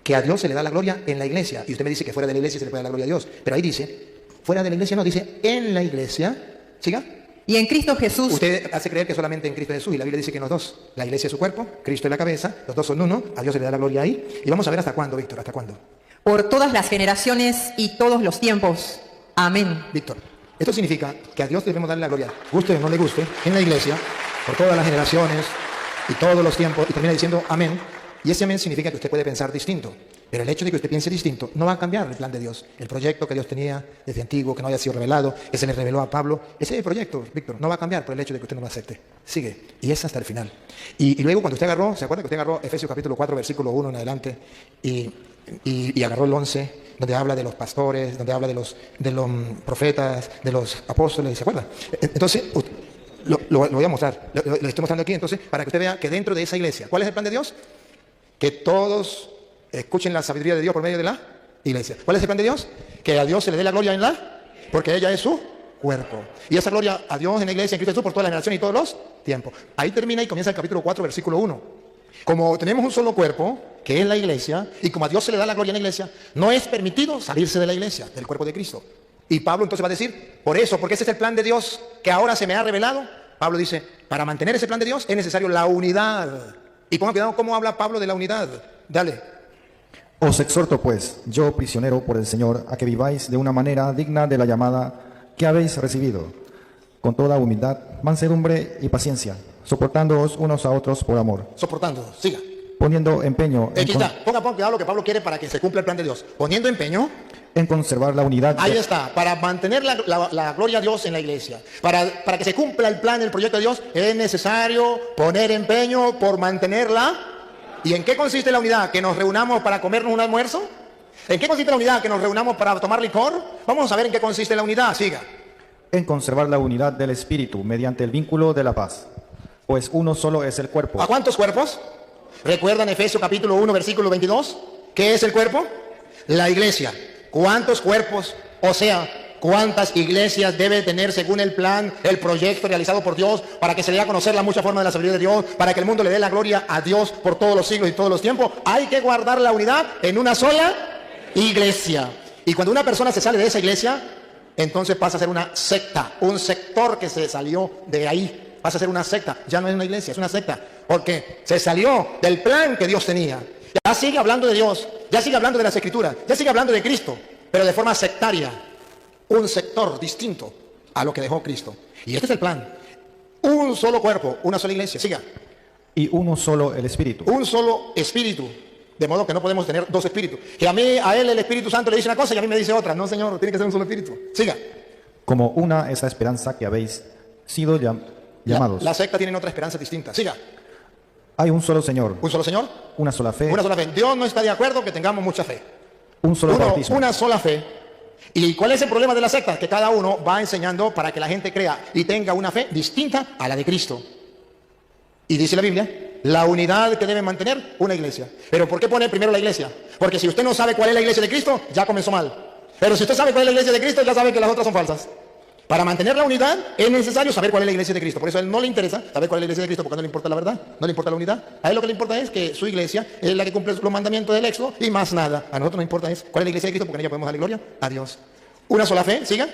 Speaker 9: que a Dios se le da la gloria en la iglesia. Y usted me dice que fuera de la iglesia se le puede dar la gloria a Dios. Pero ahí dice, fuera de la iglesia no, dice en la iglesia. ¿Siga?
Speaker 7: Y en Cristo Jesús.
Speaker 9: Usted hace creer que solamente en Cristo Jesús, y la Biblia dice que en los dos. La iglesia es su cuerpo, Cristo es la cabeza, los dos son uno, a Dios se le da la gloria ahí. Y vamos a ver hasta cuándo, Víctor, hasta cuándo.
Speaker 7: Por todas las generaciones y todos los tiempos. Amén.
Speaker 9: Víctor, esto significa que a Dios debemos darle la gloria, guste o no le guste, en la iglesia, por todas las generaciones y todos los tiempos, y termina diciendo amén. Y ese amén significa que usted puede pensar distinto. Pero el hecho de que usted piense distinto no va a cambiar el plan de Dios. El proyecto que Dios tenía desde antiguo, que no haya sido revelado, que se le reveló a Pablo, ese proyecto, Víctor, no va a cambiar por el hecho de que usted no lo acepte. Sigue. Y es hasta el final. Y luego cuando usted agarró, ¿se acuerda que usted agarró Efesios capítulo 4, versículo 1 en adelante? Y agarró el 11, donde habla de los pastores, donde habla de los profetas, de los apóstoles, ¿se acuerda? Entonces, lo voy a mostrar. Lo estoy mostrando aquí, entonces, para que usted vea que dentro de esa iglesia, ¿cuál es el plan de Dios? Que todos escuchen la sabiduría de Dios por medio de la iglesia. ¿Cuál es el plan de Dios? Que a Dios se le dé la gloria porque ella es su cuerpo. Y esa gloria a Dios en la iglesia, en Cristo Jesús, por todas las generaciones y todos los tiempos. Ahí termina y comienza el capítulo 4, versículo 1. Como tenemos un solo cuerpo, que es la iglesia, y como a Dios se le da la gloria en la iglesia, no es permitido salirse de la iglesia, del cuerpo de Cristo. Y Pablo entonces va a decir, por eso, porque ese es el plan de Dios que ahora se me ha revelado, Pablo dice, para mantener ese plan de Dios es necesario la unidad. Y pongan cuidado cómo habla Pablo de la unidad. Dale.
Speaker 6: Os exhorto pues, yo prisionero por el Señor, a que viváis de una manera digna de la llamada que habéis recibido, con toda humildad, mansedumbre y paciencia, soportándoos unos a otros por amor.
Speaker 9: Soportándoos, siga.
Speaker 6: Poniendo empeño
Speaker 9: Aquí está, ponga cuidado lo que Pablo quiere para que se cumpla el plan de Dios. Poniendo empeño
Speaker 6: En conservar la unidad.
Speaker 9: Ahí está, para mantener la gloria a Dios en la iglesia, para que se cumpla el plan, el proyecto de Dios, es necesario poner empeño por mantenerla. ¿Y en qué consiste la unidad? ¿Que nos reunamos para comernos un almuerzo? ¿En qué consiste la unidad? ¿Que nos reunamos para tomar licor? Vamos a ver en qué consiste la unidad, siga.
Speaker 6: En conservar la unidad del espíritu mediante el vínculo de la paz. Pues uno solo es el cuerpo.
Speaker 9: ¿A cuántos cuerpos? ¿Recuerdan Efesios capítulo 1, versículo 22? ¿Qué es el cuerpo? La iglesia. ¿Cuántos cuerpos? O sea, ¿cuántas iglesias debe tener según el plan, el proyecto realizado por Dios para que se dé a conocer la mucha forma de la sabiduría de Dios, para que el mundo le dé la gloria a Dios por todos los siglos y todos los tiempos? Hay que guardar la unidad en una sola iglesia. Y cuando una persona se sale de esa iglesia, entonces pasa a ser una secta, un sector que se salió de ahí. Pasa a ser una secta, ya no es una iglesia, es una secta, porque se salió del plan que Dios tenía. Ya sigue hablando de Dios, ya sigue hablando de las Escrituras, ya sigue hablando de Cristo, pero de forma sectaria, un sector distinto a lo que dejó Cristo. Y este es el plan: un solo cuerpo, una sola iglesia. Siga.
Speaker 6: Y uno solo el espíritu.
Speaker 9: Un solo espíritu, de modo que no podemos tener dos espíritus. Que a él el Espíritu Santo le dice una cosa y a mí me dice otra. No, Señor, tiene que ser un solo espíritu. Siga.
Speaker 6: Como una es la esperanza que habéis sido llamados.
Speaker 9: La secta tiene otra esperanza distinta. Siga.
Speaker 6: Hay un solo Señor.
Speaker 9: ¿Un solo Señor?
Speaker 6: Una sola fe.
Speaker 9: Una sola fe. Dios no está de acuerdo que tengamos mucha fe.
Speaker 6: Un solo bautismo.
Speaker 9: Una sola fe. ¿Y cuál es el problema de la secta? Que cada uno va enseñando para que la gente crea y tenga una fe distinta a la de Cristo. Y dice la Biblia, la unidad que debe mantener una iglesia. ¿Pero por qué pone primero la iglesia? Porque si usted no sabe cuál es la iglesia de Cristo, ya comenzó mal. Pero si usted sabe cuál es la iglesia de Cristo, ya sabe que las otras son falsas. Para mantener la unidad es necesario saber cuál es la iglesia de Cristo. Por eso a él no le interesa saber cuál es la iglesia de Cristo, porque no le importa la verdad, no le importa la unidad. A él lo que le importa es que su iglesia es la que cumple los mandamientos del Éxodo y más nada. A nosotros nos importa es cuál es la iglesia de Cristo, porque en ella podemos darle gloria a Dios. Una sola fe, siga.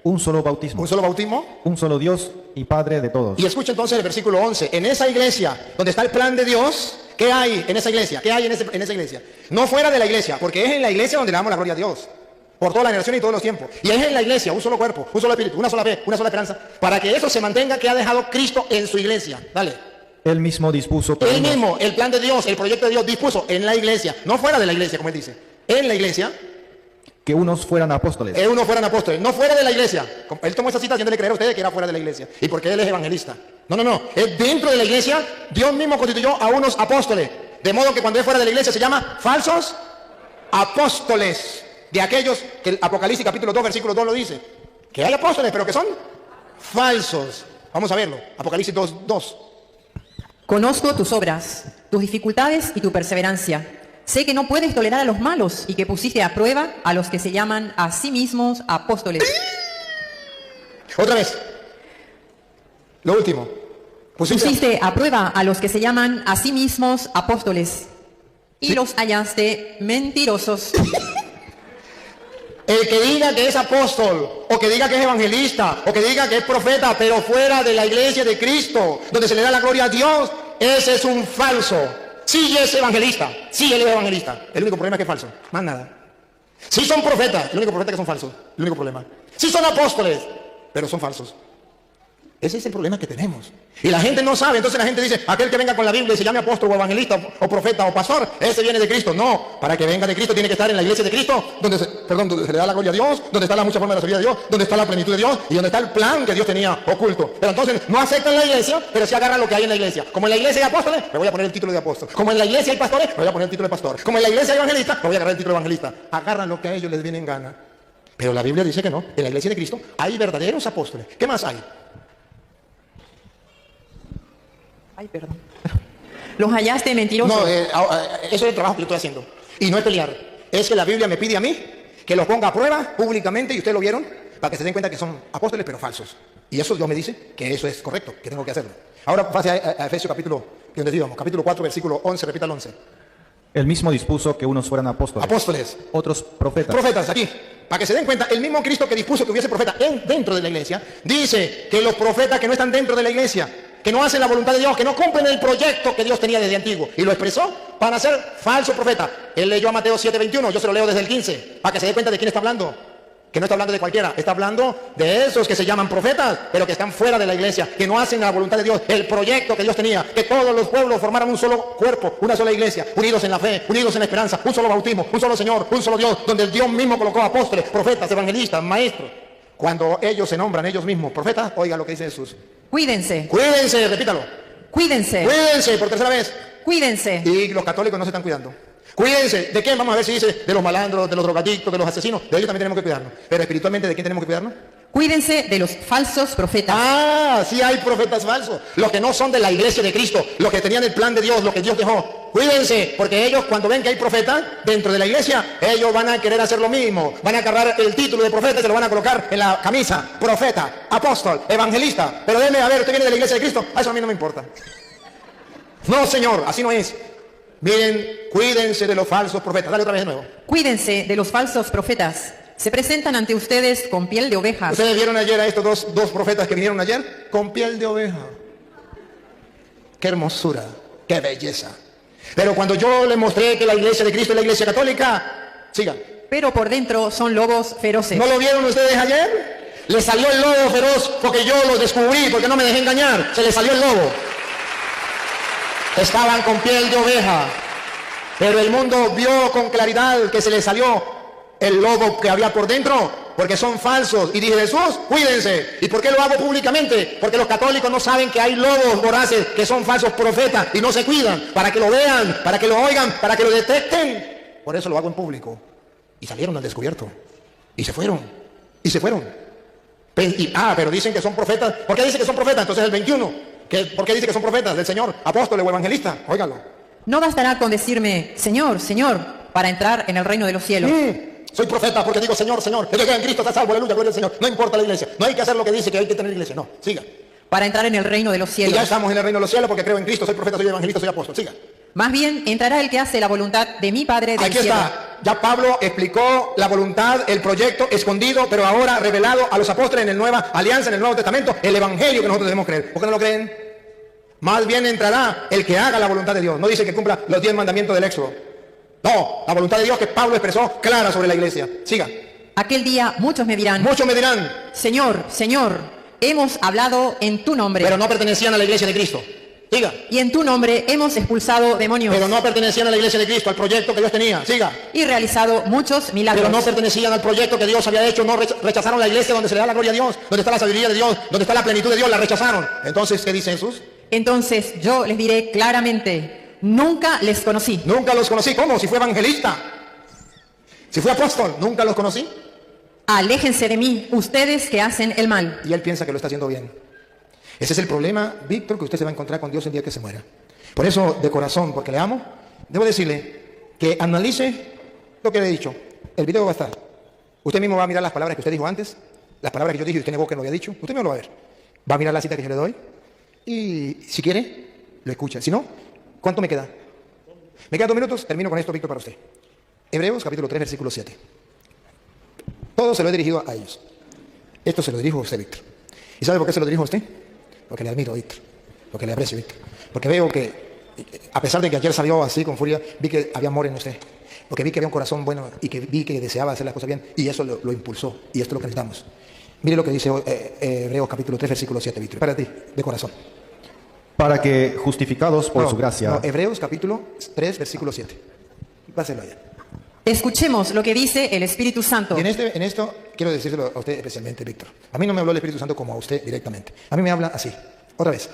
Speaker 6: Un solo bautismo.
Speaker 9: Un solo bautismo.
Speaker 6: Un solo Dios y Padre de todos.
Speaker 9: Y escucha entonces el versículo 11. En esa iglesia donde está el plan de Dios, ¿qué hay en esa iglesia? ¿Qué hay en esa iglesia? No fuera de la iglesia, porque es en la iglesia donde le damos la gloria a Dios. Por toda la generación y todos los tiempos. Y es en la iglesia, un solo cuerpo, un solo espíritu, una sola fe, una sola esperanza. Para que eso se mantenga, que ha dejado Cristo en su iglesia. Dale.
Speaker 6: Él mismo dispuso.
Speaker 9: Él mismo, el plan de Dios, el proyecto de Dios dispuso en la iglesia. No fuera de la iglesia, como él dice. En la iglesia.
Speaker 6: Que unos fueran apóstoles.
Speaker 9: Unos fueran apóstoles, no fuera de la iglesia. Él tomó esa cita haciéndole creer a ustedes que era fuera de la iglesia. Y porque él es evangelista. No. Es dentro de la iglesia, Dios mismo constituyó a unos apóstoles. De modo que cuando es fuera de la iglesia se llama falsos apóstoles. De aquellos que el Apocalipsis capítulo 2, versículo 2 lo dice. Que hay apóstoles, pero que son falsos. Vamos a verlo. Apocalipsis 2.
Speaker 7: Conozco tus obras, tus dificultades y tu perseverancia. Sé que no puedes tolerar a los malos y que pusiste a prueba a los que se llaman a sí mismos apóstoles.
Speaker 9: Otra vez. Lo último.
Speaker 7: Pusiste a prueba a los que se llaman a sí mismos apóstoles y
Speaker 9: ¿sí?
Speaker 7: Los hallaste mentirosos.
Speaker 9: El que diga que es apóstol, o que diga que es evangelista, o que diga que es profeta, pero fuera de la iglesia de Cristo, donde se le da la gloria a Dios, ese es un falso. Sí es evangelista, sí él es evangelista. El único problema es que es falso, más nada. Sí son profetas, el único profeta es que son falsos, el único problema. Sí son apóstoles, pero son falsos. Ese es el problema que tenemos. Y la gente no sabe, entonces la gente dice, aquel que venga con la Biblia y se llame apóstol o evangelista o profeta o pastor, ese viene de Cristo. No, para que venga de Cristo tiene que estar en la iglesia de Cristo, donde se le da la gloria a Dios, donde está la mucha forma de la sabiduría de Dios, donde está la plenitud de Dios y donde está el plan que Dios tenía oculto. Pero entonces no aceptan la iglesia, pero sí agarran lo que hay en la iglesia. Como en la iglesia hay apóstoles, me voy a poner el título de apóstol. Como en la iglesia hay pastores, me voy a poner el título de pastor. Como en la iglesia hay evangelistas, me voy a agarrar el título de evangelista. Agarran lo que a ellos les viene en gana. Pero la Biblia dice que no. En la iglesia de Cristo hay verdaderos apóstoles. ¿Qué más hay?
Speaker 7: Ay, perdón. Los hallaste mentirosos.
Speaker 9: No, eso es el trabajo que yo estoy haciendo. Y no es pelear. Es que la Biblia me pide a mí que los ponga a prueba públicamente, y ustedes lo vieron, para que se den cuenta que son apóstoles pero falsos. Y eso Dios me dice que eso es correcto, que tengo que hacerlo. Ahora pase a Efesios capítulo 4, versículo 11, repita el 11.
Speaker 6: Él mismo dispuso que unos fueran apóstoles.
Speaker 9: Apóstoles.
Speaker 6: Otros profetas.
Speaker 9: Profetas, aquí. Para que se den cuenta, el mismo Cristo que dispuso que hubiese profetas dentro de la iglesia, dice que los profetas que no están dentro de la iglesia, que no hacen la voluntad de Dios, que no cumplen el proyecto que Dios tenía desde antiguo, y lo expresó, van a ser falsos profetas. Él leyó a Mateo 7:21, yo se lo leo desde el 15, para que se dé cuenta de quién está hablando. Que no está hablando de cualquiera, está hablando de esos que se llaman profetas, pero que están fuera de la iglesia, que no hacen la voluntad de Dios, el proyecto que Dios tenía, que todos los pueblos formaran un solo cuerpo, una sola iglesia, unidos en la fe, unidos en la esperanza, un solo bautismo, un solo Señor, un solo Dios, donde el Dios mismo colocó apóstoles, profetas, evangelistas, maestros. Cuando ellos se nombran ellos mismos profetas, oiga lo que dice Jesús.
Speaker 7: Cuídense,
Speaker 9: Cuídense, repítalo.
Speaker 7: cuídense,
Speaker 9: Cuídense por tercera vez.
Speaker 7: cuídense.
Speaker 9: Y los católicos no se están cuidando. Cuídense. ¿De quién? Vamos a ver si dice de los malandros, de los drogadictos, de los asesinos. De ellos también tenemos que cuidarnos. Pero espiritualmente, ¿de quién tenemos que cuidarnos?
Speaker 7: Cuídense de los falsos profetas.
Speaker 9: Ah, sí hay profetas falsos. Los que no son de la iglesia de Cristo. Los que tenían el plan de Dios, los que Dios dejó. Cuídense, porque ellos cuando ven que hay profetas dentro de la iglesia, ellos van a querer hacer lo mismo. Van a agarrar el título de profeta y se lo van a colocar en la camisa. Profeta, apóstol, evangelista. Pero déjeme a ver, ¿usted viene de la iglesia de Cristo? Eso a mí no me importa. No, señor, así no es. Miren, cuídense de los falsos profetas. Dale otra vez de nuevo.
Speaker 7: Cuídense de los falsos profetas. Se presentan ante ustedes con piel de ovejas.
Speaker 9: ¿Ustedes vieron ayer a estos dos profetas que vinieron ayer? Con piel de oveja. Qué hermosura, qué belleza. Pero cuando yo les mostré que la iglesia de Cristo es la iglesia católica, sigan.
Speaker 7: Pero por dentro son lobos feroces.
Speaker 9: ¿No lo vieron ustedes ayer? Les salió el lobo feroz porque yo los descubrí, porque no me dejé engañar. Se les salió el lobo. Estaban con piel de oveja, pero el mundo vio con claridad que se les salió el lobo que había por dentro, porque son falsos. Y dije, Jesús, cuídense. ¿Y por qué lo hago públicamente? Porque los católicos no saben que hay lobos voraces que son falsos profetas y no se cuidan, para que lo vean, para que lo oigan, para que lo detecten. Por eso lo hago en público. Y salieron al descubierto. Y se fueron. Y se fueron. Pero dicen que son profetas. ¿Por qué dicen que son profetas? Entonces el 21. ¿Por qué dice que son profetas del Señor, apóstoles o evangelistas? Óiganlo.
Speaker 7: No bastará con decirme, Señor, Señor, para entrar en el reino de los cielos.
Speaker 9: Soy profeta porque digo Señor, Señor. El que queda en Cristo está salvo, aleluya, gloria al Señor. No importa la iglesia. No hay que hacer lo que dice que hay que tener iglesia. No, siga.
Speaker 7: Para entrar en el reino de los
Speaker 9: Y
Speaker 7: cielos.
Speaker 9: ya estamos en el reino de los cielos porque creo en Cristo, soy profeta, soy evangelista, soy apóstol. Siga.
Speaker 7: Más bien entrará el que hace la voluntad de mi Padre del
Speaker 9: Aquí
Speaker 7: cielo.
Speaker 9: está. Ya Pablo explicó la voluntad, el proyecto escondido, pero ahora revelado a los apóstoles en la nueva alianza, en el Nuevo Testamento, el evangelio que nosotros debemos creer. ¿Por qué no lo creen? Más bien entrará el que haga la voluntad de Dios. No dice que cumpla los 10 mandamientos del Éxodo. No, la voluntad de Dios que Pablo expresó clara sobre la iglesia. Siga.
Speaker 7: Aquel día muchos me dirán,
Speaker 9: Muchos me dirán,
Speaker 7: Señor, Señor, hemos hablado en tu nombre.
Speaker 9: pero no pertenecían a la iglesia de Cristo. Siga.
Speaker 7: Y en tu nombre hemos expulsado demonios.
Speaker 9: Pero no pertenecían a la iglesia de Cristo, al proyecto que Dios tenía. Siga.
Speaker 7: Y realizado muchos milagros.
Speaker 9: Pero no pertenecían al proyecto que Dios había hecho. No rechazaron la iglesia donde se le da la gloria a Dios, donde está la sabiduría de Dios, donde está la plenitud de Dios. La rechazaron. Entonces, ¿qué dice Jesús?
Speaker 7: Entonces yo les diré claramente, nunca les conocí.
Speaker 9: Nunca los conocí. ¿Cómo? Si fue evangelista. Si fue apóstol. Nunca los conocí.
Speaker 7: Aléjense de mí, ustedes que hacen el mal.
Speaker 9: Y él piensa que lo está haciendo bien. Ese es el problema, Víctor, que usted se va a encontrar con Dios el día que se muera. Por eso, de corazón, porque le amo, debo decirle que analice lo que le he dicho. El video va a estar. Usted mismo va a mirar las palabras que usted dijo antes, las palabras que yo dije y usted negó que no había dicho. Usted mismo lo va a ver. Va a mirar la cita que yo le doy y, si quiere, lo escucha. Si no, ¿cuánto me queda? Me quedan 2 minutos. Termino con esto, Víctor, para usted. Hebreos, capítulo 3, versículo 7. Todo se lo he dirigido a ellos. Esto se lo dirijo a usted, Víctor. ¿Y sabe por qué se lo dirijo a usted? Porque le admiro, Víctor. Porque le aprecio, Víctor. Porque veo que, a pesar de que ayer salió así con furia, vi que había amor en usted. Porque vi que había un corazón bueno y que vi que deseaba hacer las cosas bien. Y eso lo impulsó. Y esto es lo que necesitamos. Mire lo que dice Hebreos capítulo 3, versículo 7, Víctor. Para ti, de corazón.
Speaker 6: Para que, justificados por su gracia,
Speaker 9: No, Hebreos capítulo 3, versículo 7. Páselo allá.
Speaker 7: Escuchemos lo que dice el Espíritu Santo.
Speaker 9: Y en esto quiero decírselo a usted especialmente, Víctor. A mí no me habló el Espíritu Santo como a usted directamente. A mí me habla así. Otra vez.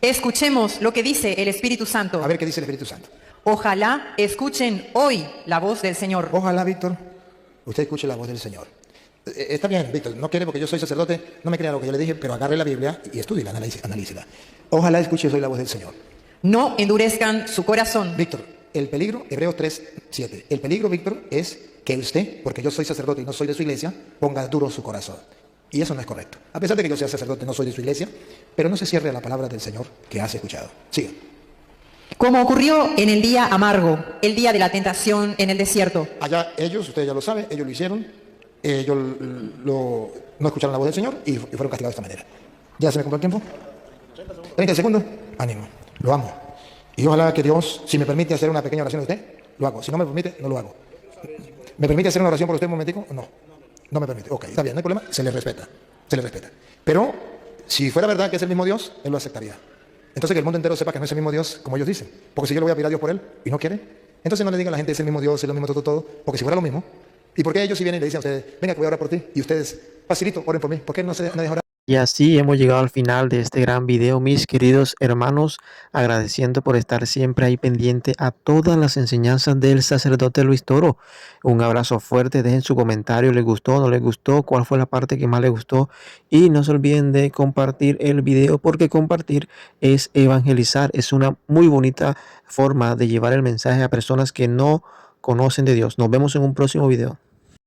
Speaker 7: Escuchemos lo que dice el Espíritu Santo.
Speaker 9: A ver qué dice el Espíritu Santo.
Speaker 7: Ojalá escuchen hoy la voz del Señor.
Speaker 9: Ojalá, Víctor, usted escuche la voz del Señor. Está bien, Víctor, no quiere porque yo soy sacerdote, no me crea lo que yo le dije, pero agarre la Biblia y estúdiela, analícela. Ojalá escuche hoy la voz del Señor.
Speaker 7: No endurezcan su corazón.
Speaker 9: Víctor, el peligro, Hebreos 3, 7. El peligro, Víctor, es que usted, porque yo soy sacerdote y no soy de su iglesia, ponga duro su corazón. Y eso no es correcto. A pesar de que yo sea sacerdote, no soy de su iglesia, pero no se cierre a la palabra del Señor que has escuchado. Siga.
Speaker 7: Como ocurrió en el día amargo, el día de la tentación en el desierto.
Speaker 9: Allá ellos, usted ya lo sabe, ellos lo hicieron, ellos no escucharon la voz del Señor y fueron castigados de esta manera. ¿Ya se me cumplió el tiempo? 30 segundos. Ánimo. Lo amo. Y ojalá que Dios, si me permite hacer una pequeña oración de usted, lo hago. Si no me permite, no lo hago. ¿Me permite hacer una oración por usted un momentico? No. No me permite. Ok, está bien, no hay problema, se le respeta. Se le respeta. Pero si fuera verdad que es el mismo Dios, él lo aceptaría. Entonces que el mundo entero sepa que no es el mismo Dios como ellos dicen. Porque si yo le voy a pedir a Dios por él y no quiere, entonces no le digan a la gente es el mismo Dios, es lo mismo todo. Porque si fuera lo mismo, ¿y por qué ellos si vienen y le dicen a ustedes, venga que voy a orar por ti? Y ustedes, facilito, oren por mí. ¿Por qué no dejan orar?
Speaker 2: Y así hemos llegado al final de este gran video, mis queridos hermanos, agradeciendo por estar siempre ahí pendiente a todas las enseñanzas del sacerdote Luis Toro. Un abrazo fuerte, dejen su comentario, les gustó, no les gustó, cuál fue la parte que más les gustó, y no se olviden de compartir el video, porque compartir es evangelizar, es una muy bonita forma de llevar el mensaje a personas que no conocen de Dios. Nos vemos en un próximo video.